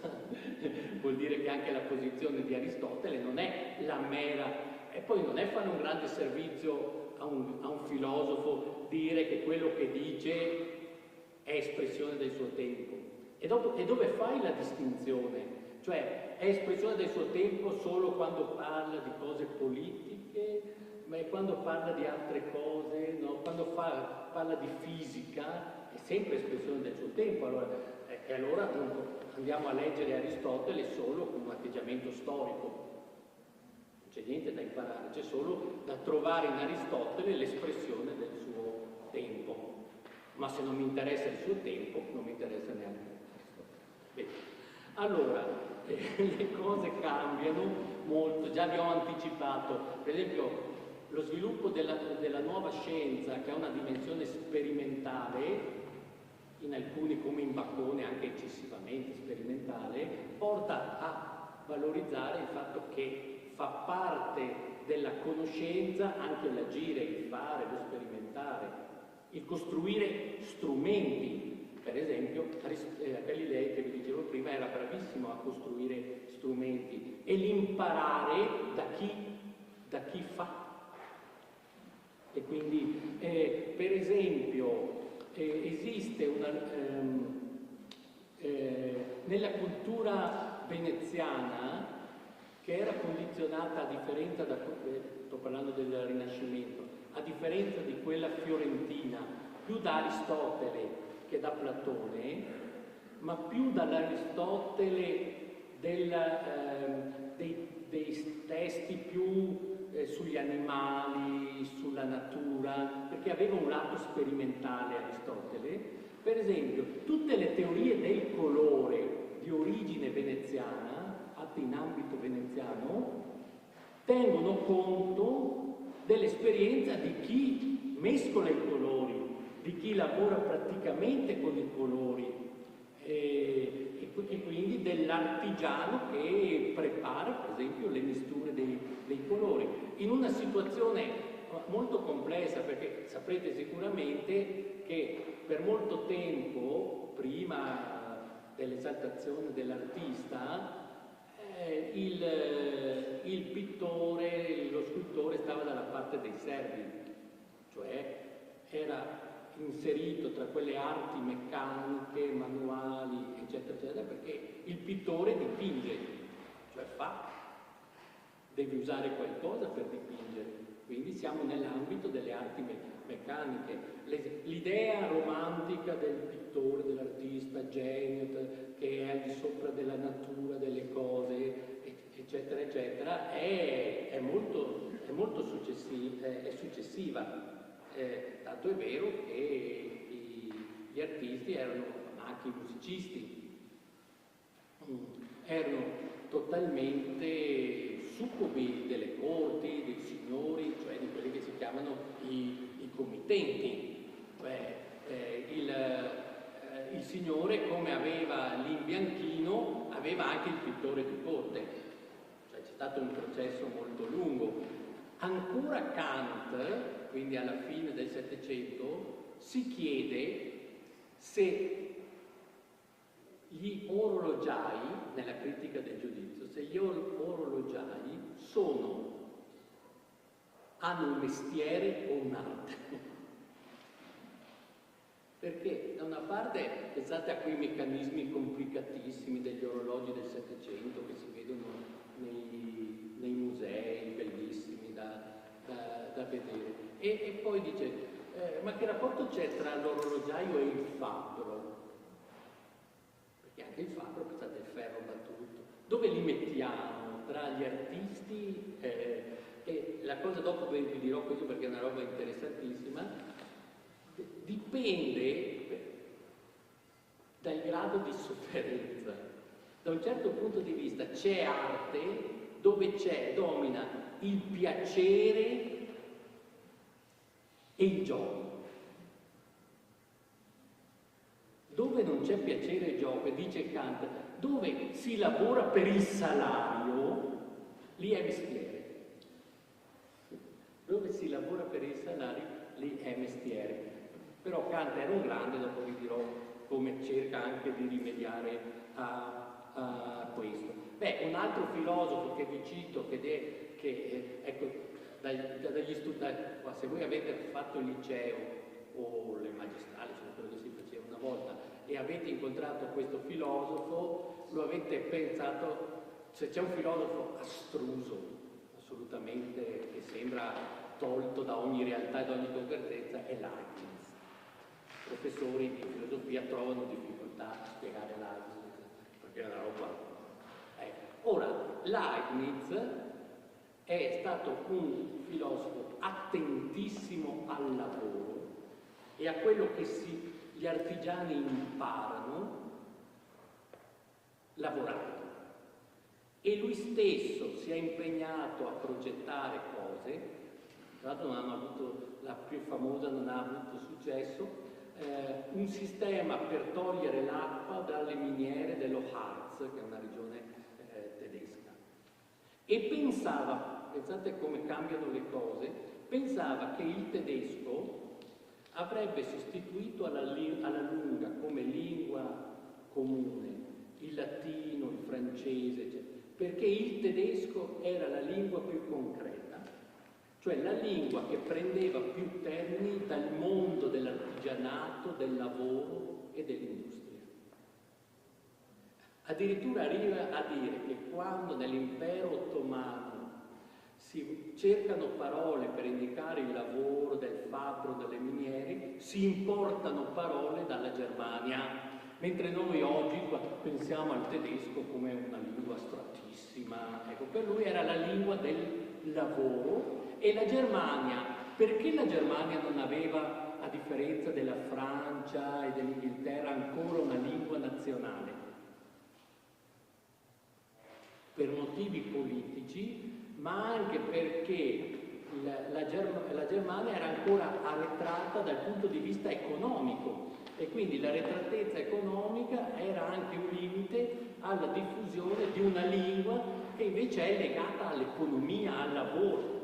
vuol dire che anche la posizione di Aristotele non è la mera... E poi non è fare un grande servizio a un filosofo dire che quello che dice è espressione del suo tempo. E dove fai la distinzione? Cioè, è espressione del suo tempo solo quando parla di cose politiche, ma quando parla di altre cose, no? Quando parla di fisica, è sempre espressione del suo tempo. E allora appunto, andiamo a leggere Aristotele solo con un atteggiamento storico. Non c'è niente da imparare, c'è solo da trovare in Aristotele l'espressione del suo tempo. Ma se non mi interessa il suo tempo, non mi interessa neanche Aristotele. Bene. Allora, le cose cambiano molto, già vi ho anticipato, per esempio lo sviluppo della nuova scienza, che ha una dimensione sperimentale, in alcuni come in Bacone anche eccessivamente sperimentale, porta a valorizzare il fatto che fa parte della conoscenza anche l'agire, il fare, lo sperimentare, il costruire strumenti. Per esempio, Galilei, che vi dicevo prima, era bravissimo a costruire strumenti, e l'imparare da chi fa. E quindi, per esempio, esiste nella cultura veneziana, che era condizionata, a differenza sto parlando del Rinascimento, a differenza di quella fiorentina, più da Aristotele che da Platone, ma più dall'Aristotele dei testi più sugli animali, sulla natura, perché aveva un lato sperimentale Aristotele. Per esempio, tutte le teorie del colore di origine veneziana, fatte in ambito veneziano, tengono conto dell'esperienza di chi mescola i colori, di chi lavora praticamente con i colori, e quindi dell'artigiano che prepara, per esempio, le misture dei colori, in una situazione molto complessa, perché saprete sicuramente che per molto tempo, prima dell'esaltazione dell'artista, il pittore, lo scultore stava dalla parte dei servi, cioè era inserito tra quelle arti meccaniche, manuali, eccetera, eccetera, perché il pittore dipinge, cioè deve usare qualcosa per dipingere. Quindi siamo nell'ambito delle arti meccaniche. L'idea romantica del pittore, dell'artista, genio, che è al di sopra della natura, delle cose, eccetera, eccetera, è molto successiva. Tanto è vero che gli artisti erano anche i musicisti, erano totalmente succubi delle corti, dei signori, cioè di quelli che si chiamano i committenti. Cioè, il signore, come aveva l'imbianchino, aveva anche il pittore di corte. Cioè ci stato un processo molto lungo. Ancora Kant, quindi alla fine del Settecento, si chiede se gli orologiai, nella critica del giudizio, se gli orologiai hanno un mestiere o un'arte. Perché da una parte pensate a quei meccanismi complicatissimi degli orologi del Settecento che si vedono nei musei, bellissimi da vedere, e poi dice, ma che rapporto c'è tra l'orologiaio e il fabbro? Perché anche il fabbro, pensate, il ferro battuto. Dove li mettiamo? Tra gli artisti? E la cosa dopo vi dirò questo perché è una roba interessantissima. Dipende dal grado di sofferenza. Da un certo punto di vista c'è arte dove domina il piacere e il gioco. Dove non c'è piacere e gioco, e dice Kant, dove si lavora per il salario, lì è mestiere. Dove si lavora per il salario, lì è mestiere. Però Kant era un grande, dopo vi dirò come cerca anche di rimediare a questo. Beh, un altro filosofo che vi cito, ecco, dagli studenti, se voi avete fatto il liceo o le magistrali, cioè quello che si faceva una volta, e avete incontrato questo filosofo, lo avete pensato, se c'è un filosofo astruso, assolutamente, che sembra tolto da ogni realtà e da ogni concretezza, è Leibniz. I professori di filosofia trovano difficoltà a spiegare Leibniz, perché è una roba. Ora, Leibniz è stato un filosofo attentissimo al lavoro e a quello che gli artigiani imparano lavorando. E lui stesso si è impegnato a progettare cose, tra l'altro non hanno avuto, la più famosa non ha avuto successo, un sistema per togliere l'acqua dalle miniere dello Harz, che è una regione tedesca. E pensate come cambiano le cose, pensava che il tedesco avrebbe sostituito alla lunga come lingua comune il latino, il francese, eccetera, perché il tedesco era la lingua più concreta, cioè la lingua che prendeva più termini dal mondo dell'artigianato, del lavoro e dell'industria. Addirittura arriva a dire che quando nell'impero ottomano si cercano parole per indicare il lavoro del fabbro, delle miniere, si importano parole dalla Germania, mentre noi oggi pensiamo al tedesco come una lingua astrattissima. Ecco, per lui era la lingua del lavoro. E la Germania, perché la Germania non aveva, a differenza della Francia e dell'Inghilterra, ancora una lingua nazionale? Per motivi politici, ma anche perché la Germania era ancora arretrata dal punto di vista economico e quindi l'arretratezza economica era anche un limite alla diffusione di una lingua che invece è legata all'economia, al lavoro.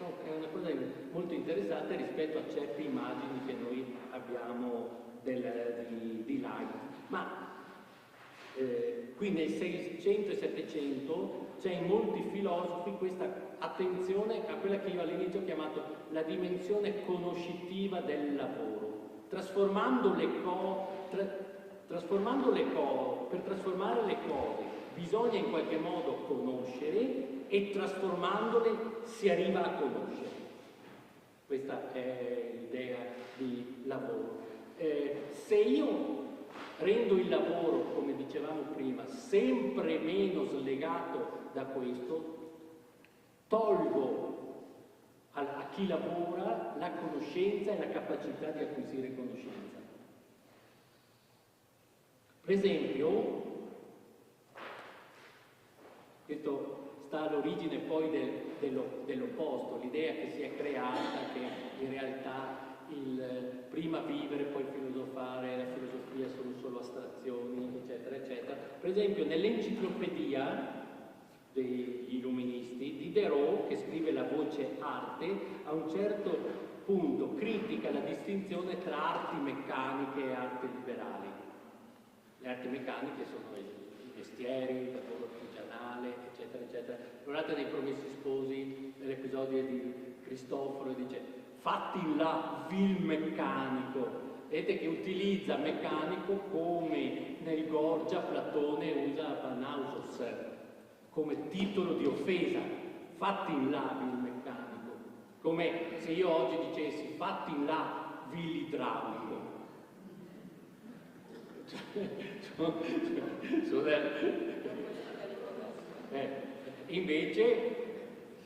È una cosa molto interessante rispetto a certe immagini che noi abbiamo di Leibniz. Ma qui nel 600 e 700 c'è in molti filosofi questa attenzione a quella che io all'inizio ho chiamato la dimensione conoscitiva del lavoro, per trasformare le cose bisogna in qualche modo conoscere e trasformandole si arriva a conoscere. Questa è l'idea di lavoro. Se io rendo il lavoro, come dicevamo prima, sempre meno slegato da questo, tolgo a chi lavora la conoscenza e la capacità di acquisire conoscenza. Per esempio, questo sta all'origine poi dell'opposto, l'idea che si è creata che in realtà prima vivere, poi filosofare, la filosofia sono solo astrazioni, eccetera, eccetera. Per esempio, nell'enciclopedia degli illuministi. Diderot, che scrive La voce arte, a un certo punto critica la distinzione tra arti meccaniche e arti liberali. Le arti meccaniche sono i mestieri, il lavoro artigianale, eccetera, eccetera. Guardate nei Promessi Sposi, nell'episodio di Cristoforo, dice fatti là vil meccanico. Vedete che utilizza meccanico come nel Gorgia Platone usa Panausos come titolo di offesa, fatti in là vil meccanico, come se io oggi dicessi fatti in là vil idraulico. Invece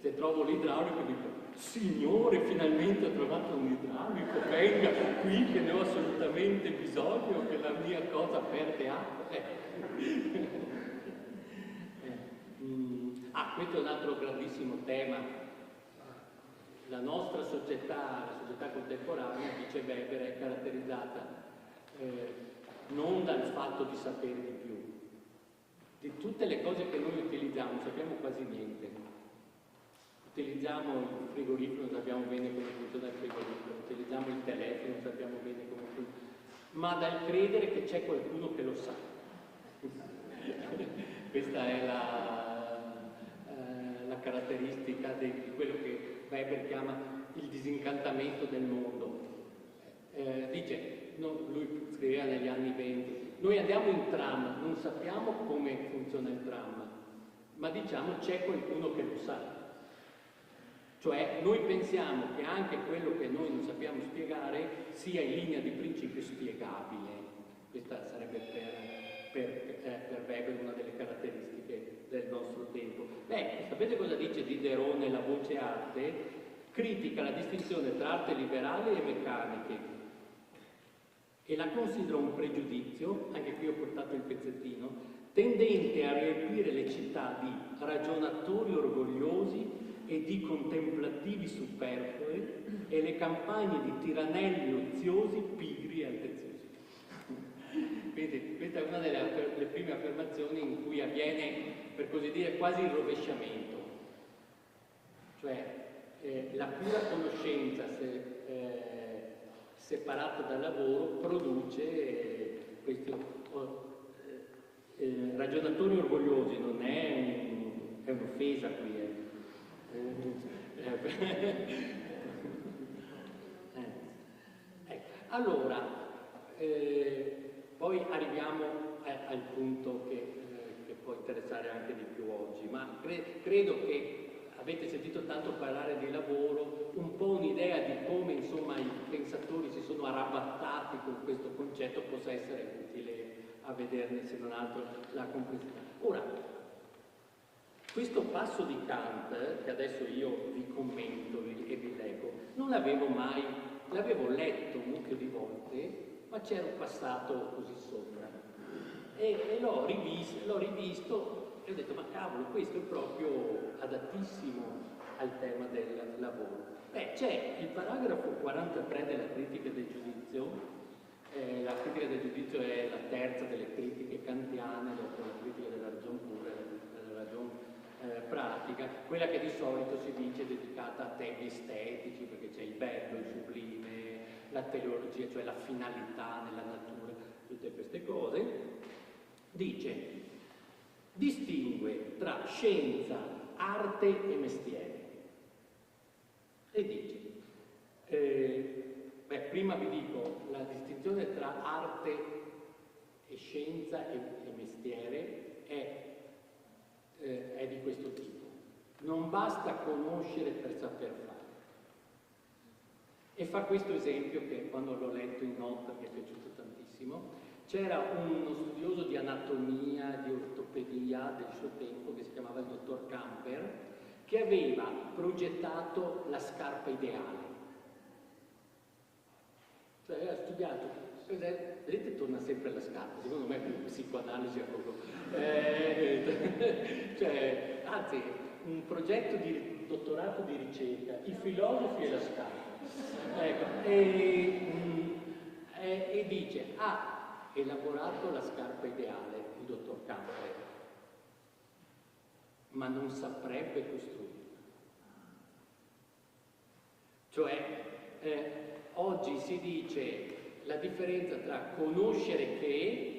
se trovo l'idraulico dico signore, finalmente ho trovato un idraulico, venga qui che ne ho assolutamente bisogno, che la mia cosa perde acqua. Questo è un altro grandissimo tema. La nostra società, la società contemporanea, dice Weber, è caratterizzata non dal fatto di sapere di più. Di tutte le cose che noi utilizziamo non sappiamo quasi niente. Utilizziamo il frigorifero, non sappiamo bene come funziona il frigorifero, utilizziamo il telefono, non sappiamo bene come funziona, ma dal credere che c'è qualcuno che lo sa. Questa è la caratteristica di quello che Weber chiama il disincantamento del mondo. Lui scriveva negli anni 20, noi andiamo in tram, non sappiamo come funziona il tram, ma diciamo c'è qualcuno che lo sa. Cioè noi pensiamo che anche quello che noi non sappiamo spiegare sia in linea di principio spiegabile. Questa sarebbe per Weber una delle caratteristiche del nostro tempo. Sapete cosa dice Diderot nella voce arte? Critica la distinzione tra arte liberale e meccaniche e la considera un pregiudizio, anche qui ho portato il pezzettino, tendente a riempire le città di ragionatori orgogliosi e di contemplativi superflui e le campagne di tirannelli oziosi, pigri e altezzosi. Quindi questa è una delle prime affermazioni in cui avviene, per così dire, quasi il rovesciamento. Cioè la pura conoscenza separata dal lavoro produce questi ragionatori orgogliosi, non è un'offesa qui. Allora, poi arriviamo al punto che può interessare anche di più oggi, ma credo che avete sentito tanto parlare di lavoro, un po' un'idea di come insomma i pensatori si sono arrabattati con questo concetto possa essere utile a vederne se non altro la complessità. Ora, questo passo di Kant, che adesso io vi commento e vi leggo, non l'avevo mai, l'avevo letto un mucchio di volte, ma c'ero passato così sopra. E l'ho rivisto e ho detto, ma cavolo, questo è proprio adattissimo al tema del lavoro. C'è il paragrafo 43 della critica del giudizio. La critica del giudizio è la terza delle critiche kantiane, dopo la critica della ragion pura, della ragion pratica, quella che di solito si dice è dedicata a temi estetici, perché c'è il bello, il sublime, la teleologia, cioè la finalità nella natura, tutte queste cose. Dice, distingue tra scienza, arte e mestiere. E dice, prima vi dico, la distinzione tra arte e scienza e mestiere è di questo tipo. Non basta conoscere per saper fare. E fa questo esempio che quando l'ho letto in nota mi è piaciuto tantissimo. C'era uno studioso di anatomia, di ortopedia del suo tempo, che si chiamava il dottor Camper, che aveva progettato la scarpa ideale. Cioè aveva studiato, vedete, torna sempre alla scarpa, secondo me è più psicoanalisi a poco. Cioè, anzi, un progetto di dottorato di ricerca, i filosofi e la scarpa. Ecco, e dice, elaborato la scarpa ideale, il dottor Camper, ma non saprebbe costruirla. Cioè, oggi si dice la differenza tra conoscere che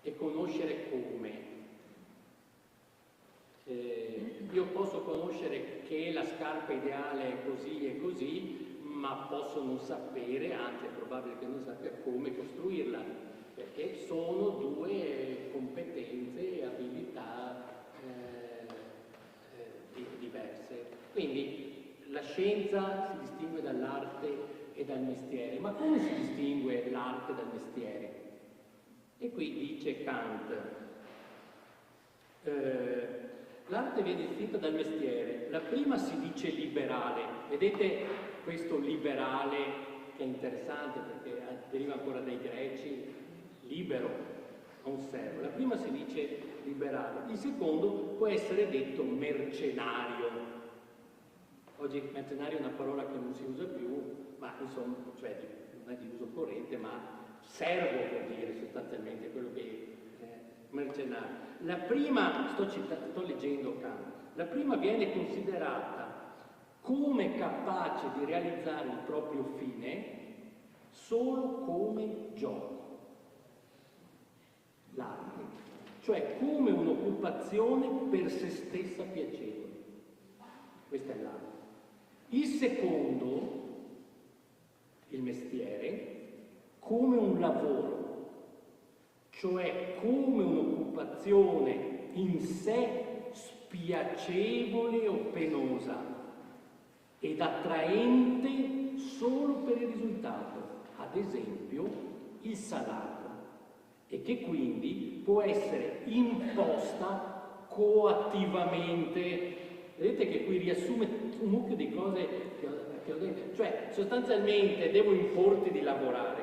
e conoscere come. Io posso conoscere che la scarpa ideale è così e così, ma posso non sapere, anzi è probabile che non sappia come costruirla, perché sono due competenze e abilità diverse. Quindi la scienza si distingue dall'arte e dal mestiere. Ma come si distingue l'arte dal mestiere? E qui dice Kant, l'arte viene distinta dal mestiere. La prima si dice liberale. Vedete questo liberale che è interessante perché deriva ancora dai greci, libero, non servo. La prima si dice liberale. Il secondo può essere detto mercenario. Oggi mercenario è una parola che non si usa più, ma insomma, cioè non è di uso corrente, ma servo vuol dire sostanzialmente quello che mercenario. La prima, sto leggendo Kant, la prima viene considerata come capace di realizzare il proprio fine solo come gioco, l'arte, cioè come un'occupazione per se stessa piacevole. Questa è l'arte. Il secondo, il mestiere, come un lavoro, cioè come un'occupazione in sé spiacevole o penosa ed attraente solo per il risultato, ad esempio il salario, e che quindi può essere imposta coattivamente. Vedete che qui riassume un mucchio di cose che ho detto, cioè sostanzialmente devo importi di lavorare,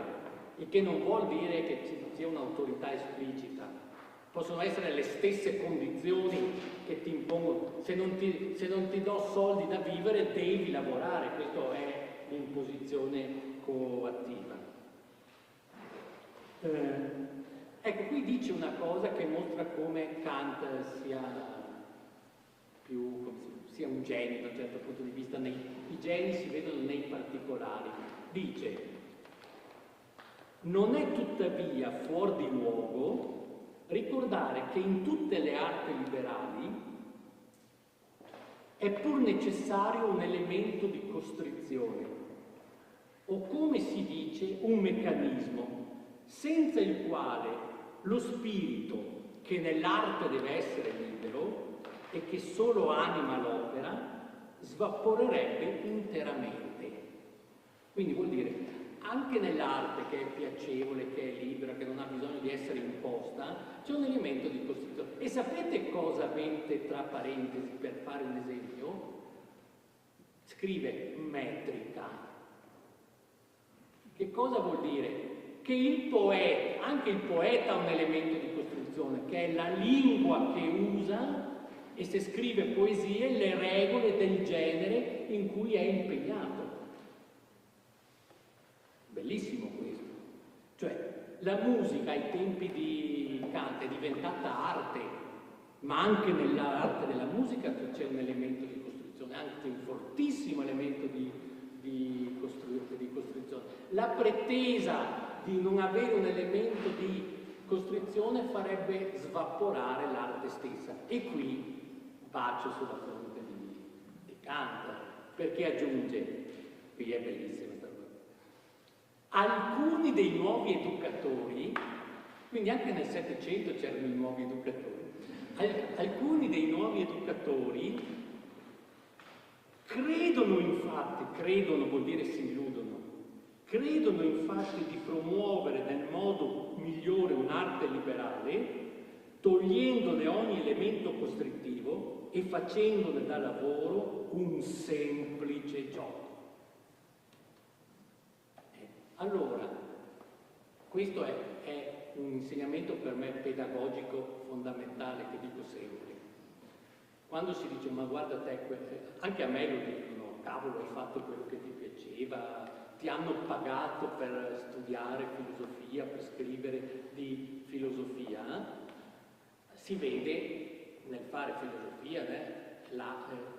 il che non vuol dire che ci sia un'autorità esplicita. Possono essere le stesse condizioni che ti impongono. Se non ti do soldi da vivere, devi lavorare. Questa è l'imposizione coattiva. Ecco, qui dice una cosa che mostra come Kant sia un genio da un certo punto di vista. I geni si vedono nei particolari. Dice: non è tuttavia fuor di luogo ricordare che in tutte le arti liberali è pur necessario un elemento di costrizione, o come si dice un meccanismo, senza il quale lo spirito, che nell'arte deve essere libero e che solo anima l'opera, svaporerebbe interamente. Quindi vuol dire, anche nell'arte che è piacevole, che è libera, che non ha bisogno di essere imposta, c'è un elemento di costrizione. E sapete cosa mette tra parentesi per fare un esempio? Scrive metrica. Che cosa vuol dire? Che il poeta, anche il poeta ha un elemento di costruzione, che è la lingua che usa, e se scrive poesie, le regole del genere in cui è impegnato. Bellissimo questo. Cioè, la musica ai tempi di Kant è diventata arte, ma anche nell'arte della musica c'è un elemento di costruzione, anche un fortissimo elemento di costruzione. La pretesa di non avere un elemento di costruzione farebbe svaporare l'arte stessa. E qui bacio sulla fronte di Kant, perché aggiunge, qui è bellissima questa cosa, alcuni dei nuovi educatori, quindi anche nel Settecento c'erano i nuovi educatori, alcuni dei nuovi educatori credono vuol dire si illudono, credono infatti di promuovere nel modo migliore un'arte liberale, togliendone ogni elemento costrittivo e facendone da lavoro un semplice gioco. Allora, questo è un insegnamento per me pedagogico fondamentale che dico sempre. Quando si dice, ma guarda te, anche a me lo dicono, cavolo, hai fatto quello che ti piaceva, ti hanno pagato per studiare filosofia, per scrivere di filosofia, si vede nel fare filosofia,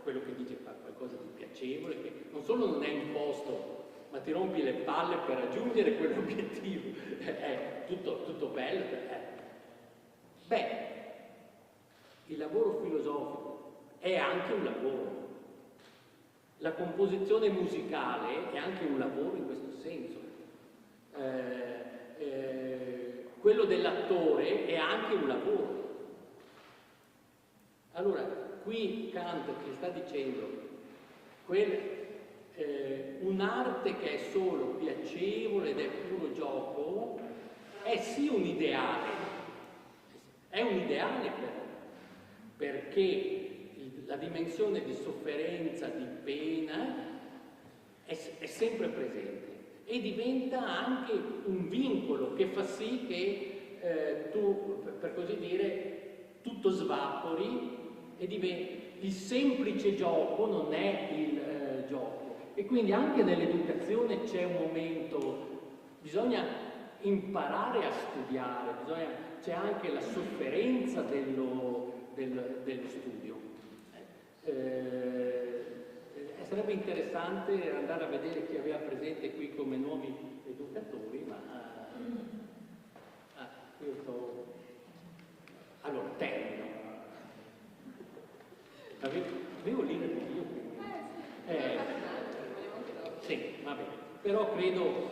quello che dice fa qualcosa di piacevole, che non solo non è imposto, ma ti rompi le palle per raggiungere quell'obiettivo, è tutto bello. Beh, il lavoro filosofico è anche un lavoro. La composizione musicale è anche un lavoro in questo senso. Quello dell'attore è anche un lavoro. Allora, qui Kant ci sta dicendo un'arte che è solo piacevole ed è puro gioco è sì un ideale, è un ideale però, perché la dimensione di sofferenza, di pena è sempre presente e diventa anche un vincolo che fa sì che tu, per così dire, tutto svapori e il semplice gioco non è il gioco. E quindi anche nell'educazione c'è un momento, bisogna imparare a studiare, c'è anche la sofferenza dello studio. Sarebbe interessante andare a vedere chi aveva presente qui come nuovi educatori, ma io sto... Allora, termino. Avevo lì nel video. Sì, va bene. Però credo,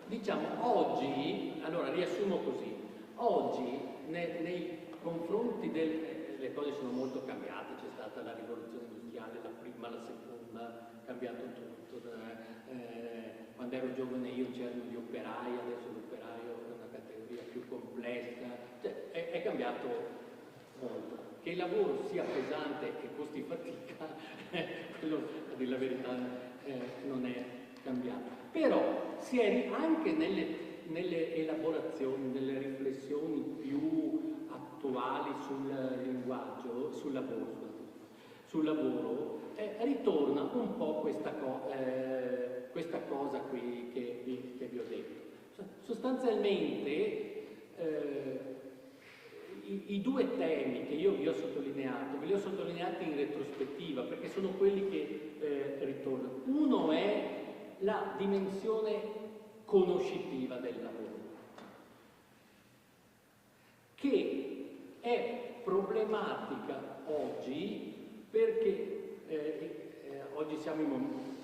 diciamo, oggi, allora riassumo così, oggi nei confronti le cose sono molto cambiate, c'è stata la rivoluzione industriale, la prima, la seconda, cambiato tutto. Quando ero giovane io c'erano gli operai, adesso l'operaio è una categoria più complessa, cioè, è cambiato molto. Che il lavoro sia pesante e costi fatica, quello a dire la verità non è cambiato. Però si è anche nelle elaborazioni, nelle riflessioni più attuali sul linguaggio, sul lavoro, ritorna un po' questa cosa qui che vi ho detto. Sostanzialmente i due temi che io vi ho sottolineato, ve li ho sottolineati in retrospettiva perché sono quelli che ritornano. Uno è la dimensione conoscitiva del lavoro, che è problematica oggi perché oggi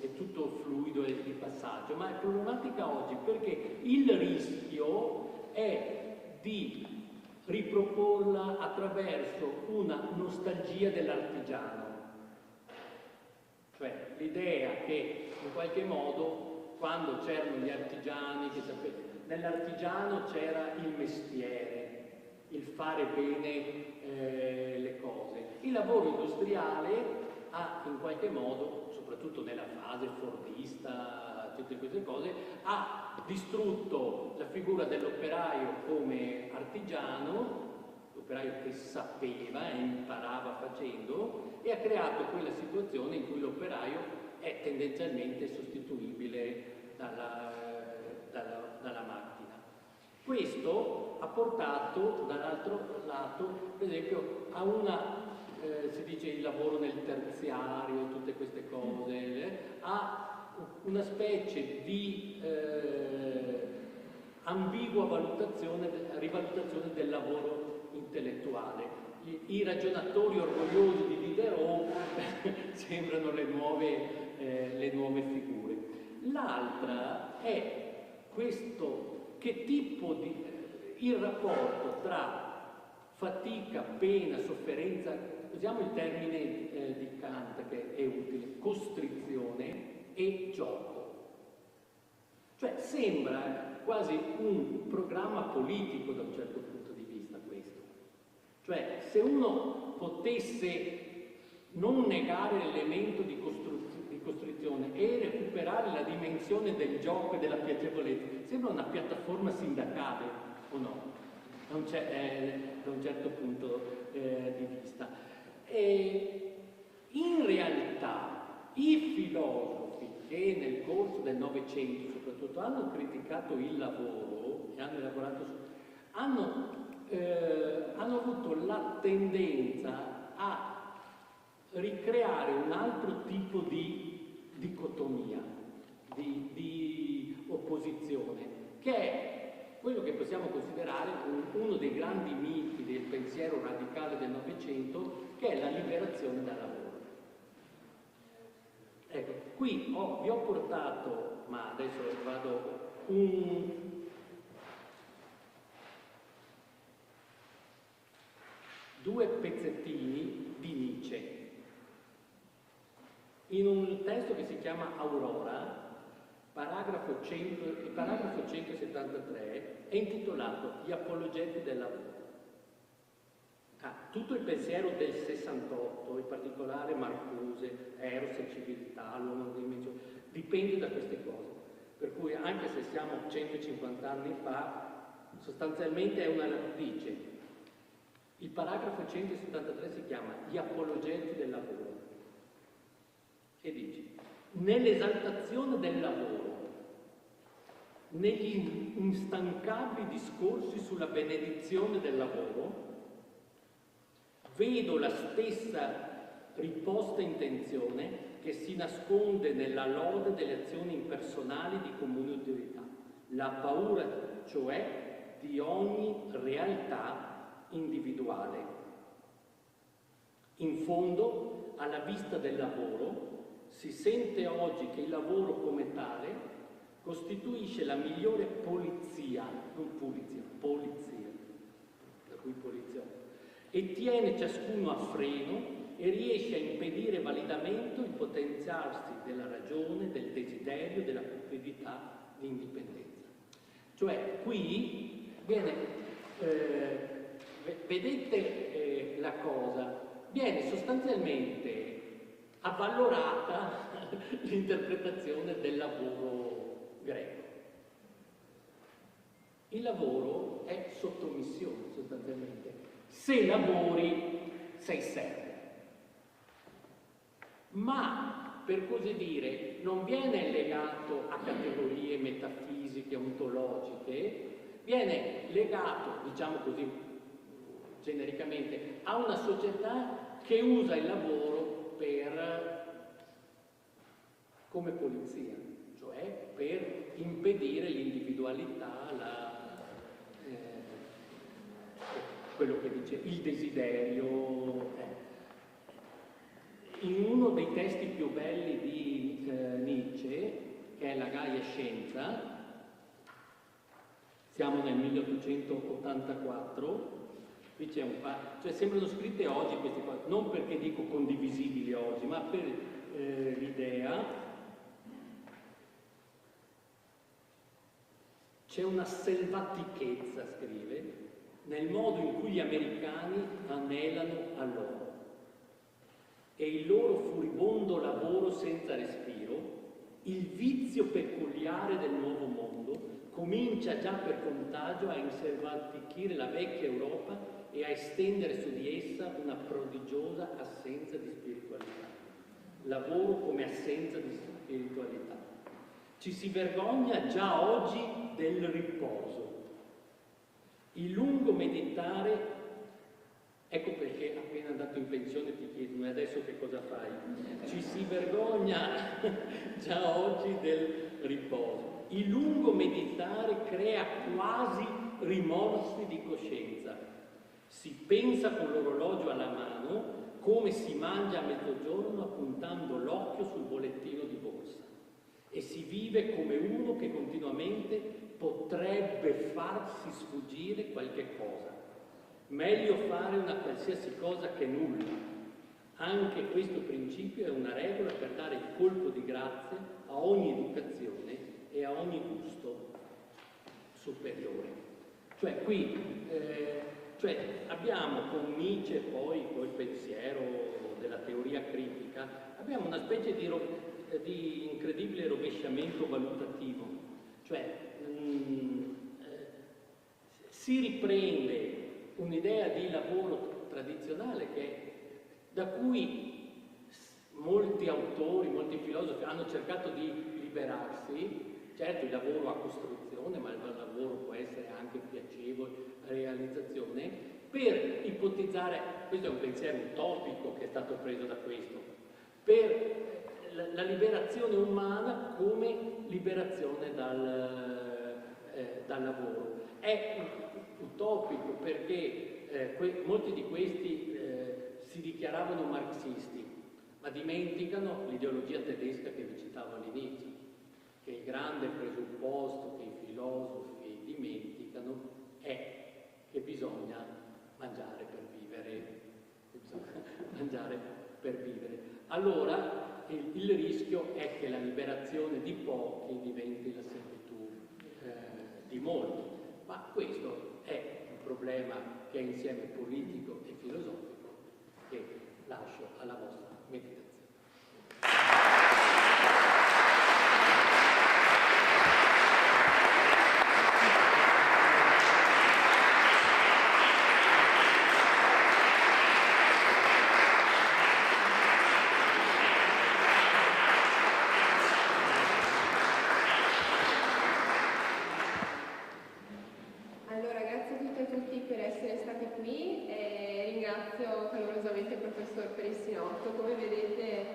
è tutto fluido e di passaggio, ma è problematica oggi perché il rischio è di riproporla attraverso una nostalgia dell'artigiano, cioè l'idea che in qualche modo quando c'erano gli artigiani, nell'artigiano c'era il mestiere, il fare bene le cose. Il lavoro industriale ha in qualche modo, soprattutto nella fase fordista, tutte queste cose, ha distrutto la figura dell'operaio come artigiano, l'operaio che sapeva e imparava facendo, e ha creato quella situazione in cui l'operaio è tendenzialmente sostituibile dalla macchina. Questo ha portato dall'altro lato, per esempio, a si dice il lavoro nel terziario, tutte queste cose, a una specie di ambigua rivalutazione del lavoro intellettuale. I ragionatori orgogliosi di Diderot sembrano le nuove figure. L'altra è il rapporto tra fatica, pena, sofferenza, usiamo il termine di Kant che è utile, costrizione e gioco. Cioè sembra quasi un programma politico da un certo punto di vista questo. Cioè se uno potesse non negare l'elemento di costrizione e recuperare la dimensione del gioco e della piacevolezza, sembra una piattaforma sindacale, o no? Da un certo punto di vista. In realtà i filosofi che nel corso del Novecento soprattutto hanno criticato il lavoro e hanno elaborato hanno hanno avuto la tendenza a ricreare un altro tipo di dicotomia, di opposizione, che è quello che possiamo considerare uno dei grandi miti del pensiero radicale del Novecento, che è la liberazione dal lavoro. Ecco, qui vi ho portato, ma adesso vado due pezzettini di Nietzsche in un testo che si chiama Aurora. Il paragrafo 173 è intitolato Gli apologeti del lavoro. Tutto il pensiero del 68, in particolare Marcuse, Eros e civiltà, l'uomo dei dimensioni, dipende da queste cose. Per cui anche se siamo 150 anni fa, sostanzialmente è una radice. Il paragrafo 173 si chiama Gli apologeti del lavoro e dice: nell'esaltazione del lavoro, negli instancabili discorsi sulla benedizione del lavoro, vedo la stessa riposta intenzione che si nasconde nella lode delle azioni impersonali di comune utilità, la paura cioè di ogni realtà individuale. In fondo, alla vista del lavoro, si sente oggi che il lavoro come tale costituisce la migliore polizia, non pulizia, polizia, da cui poliziotto, e tiene ciascuno a freno e riesce a impedire validamente il potenziarsi della ragione, del desiderio, della cupidità, di indipendenza. Cioè, qui viene, vedete la cosa, viene sostanzialmente avvalorata l'interpretazione del lavoro greco. Il lavoro è sottomissione, sostanzialmente. Se lavori, sei servo. Ma, per così dire, non viene legato a categorie metafisiche, ontologiche, viene legato, diciamo così genericamente, a una società che usa il lavoro come polizia, cioè per impedire l'individualità, quello che dice il desiderio. In uno dei testi più belli di Nietzsche, che è La Gaia Scienza, siamo nel 1884, qui c'è un cioè sembrano scritte oggi queste cose, non perché dico condivisibili oggi, ma per l'idea. C'è una selvatichezza, scrive, nel modo in cui gli americani anelano a l'oro e il loro furibondo lavoro senza respiro, il vizio peculiare del nuovo mondo, comincia già per contagio a inselvatichire la vecchia Europa e a estendere su di essa una prodigiosa assenza di spiritualità. Lavoro come assenza di spiritualità. Ci si vergogna già oggi del riposo. Il lungo meditare, ecco perché appena andato in pensione ti chiedono: e adesso che cosa fai? Ci si vergogna già oggi del riposo. Il lungo meditare crea quasi rimorsi di coscienza. Si pensa con l'orologio alla mano, come si mangia a mezzogiorno appuntando l'occhio sul bollettino di borsa, e si vive come uno che continuamente potrebbe farsi sfuggire qualche cosa. Meglio fare una qualsiasi cosa che nulla. Anche questo principio è una regola per dare il colpo di grazia a ogni educazione e a ogni gusto superiore. Cioè qui abbiamo con Nietzsche, poi col pensiero della teoria critica, abbiamo una specie di incredibile rovesciamento valutativo. Cioè si riprende un'idea di lavoro tradizionale da cui molti autori, molti filosofi hanno cercato di liberarsi, certo il lavoro ha costruzione, ma il lavoro può essere anche piacevole, realizzazione, per ipotizzare, questo è un pensiero utopico che è stato preso da questo, per la liberazione umana come liberazione dal lavoro. È utopico perché molti di questi si dichiaravano marxisti, ma dimenticano l'ideologia tedesca che vi citavo all'inizio, che il grande presupposto che i filosofi dimenticano è che bisogna mangiare per vivere. Mangiare per vivere. Allora il rischio è che la liberazione di pochi diventi la servitù di molti, ma questo è un problema che è insieme politico e filosofico che lascio alla vostra meditazione.
Come vedete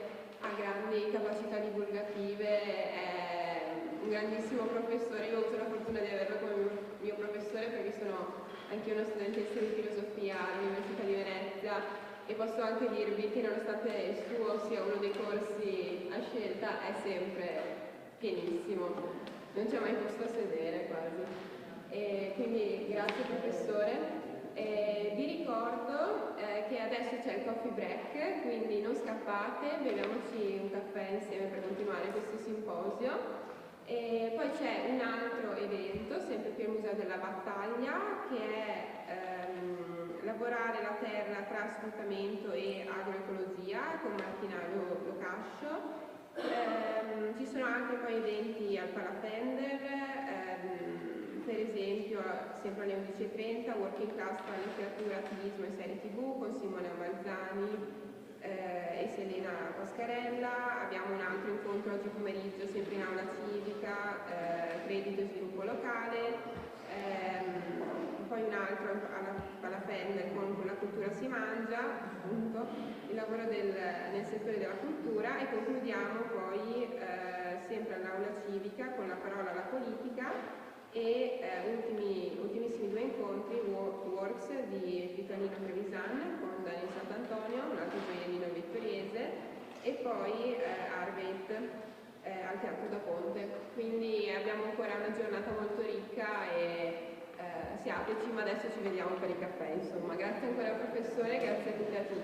ha grandi capacità divulgative, è un grandissimo professore. Io ho avuto la fortuna di averlo come mio professore perché sono anche una studentessa di filosofia all'Università di Venezia e posso anche dirvi che nonostante il suo sia uno dei corsi a scelta è sempre pienissimo, non c'è mai posto a sedere quasi. E quindi grazie professore. Vi ricordo che adesso c'è il coffee break, quindi non scappate, beviamoci un caffè insieme per continuare questo simposio. E poi c'è un altro evento, sempre qui al Museo della Battaglia, che è lavorare la terra tra sfruttamento e agroecologia con Martina Locascio. Ci sono anche poi eventi al Palafender, per esempio sempre alle 11:30 Working Class tra letteratura, attivismo e serie TV con Simone Balzani e Selena Pascarella. Abbiamo un altro incontro oggi pomeriggio sempre in aula civica, credito e sviluppo locale, poi un altro alla Fender con La cultura si mangia, appunto il lavoro nel settore della cultura, e concludiamo poi sempre all'aula civica con La parola alla politica e ultimissimi due incontri, Works di Vitorino Trevisan con Daniel Sant'Antonio, un altro gioiellino vittoriese, e poi Arveit al Teatro da Ponte. Quindi abbiamo ancora una giornata molto ricca e siateci, ma adesso ci vediamo per il caffè, insomma. Grazie ancora professore, grazie a tutti e a tutti.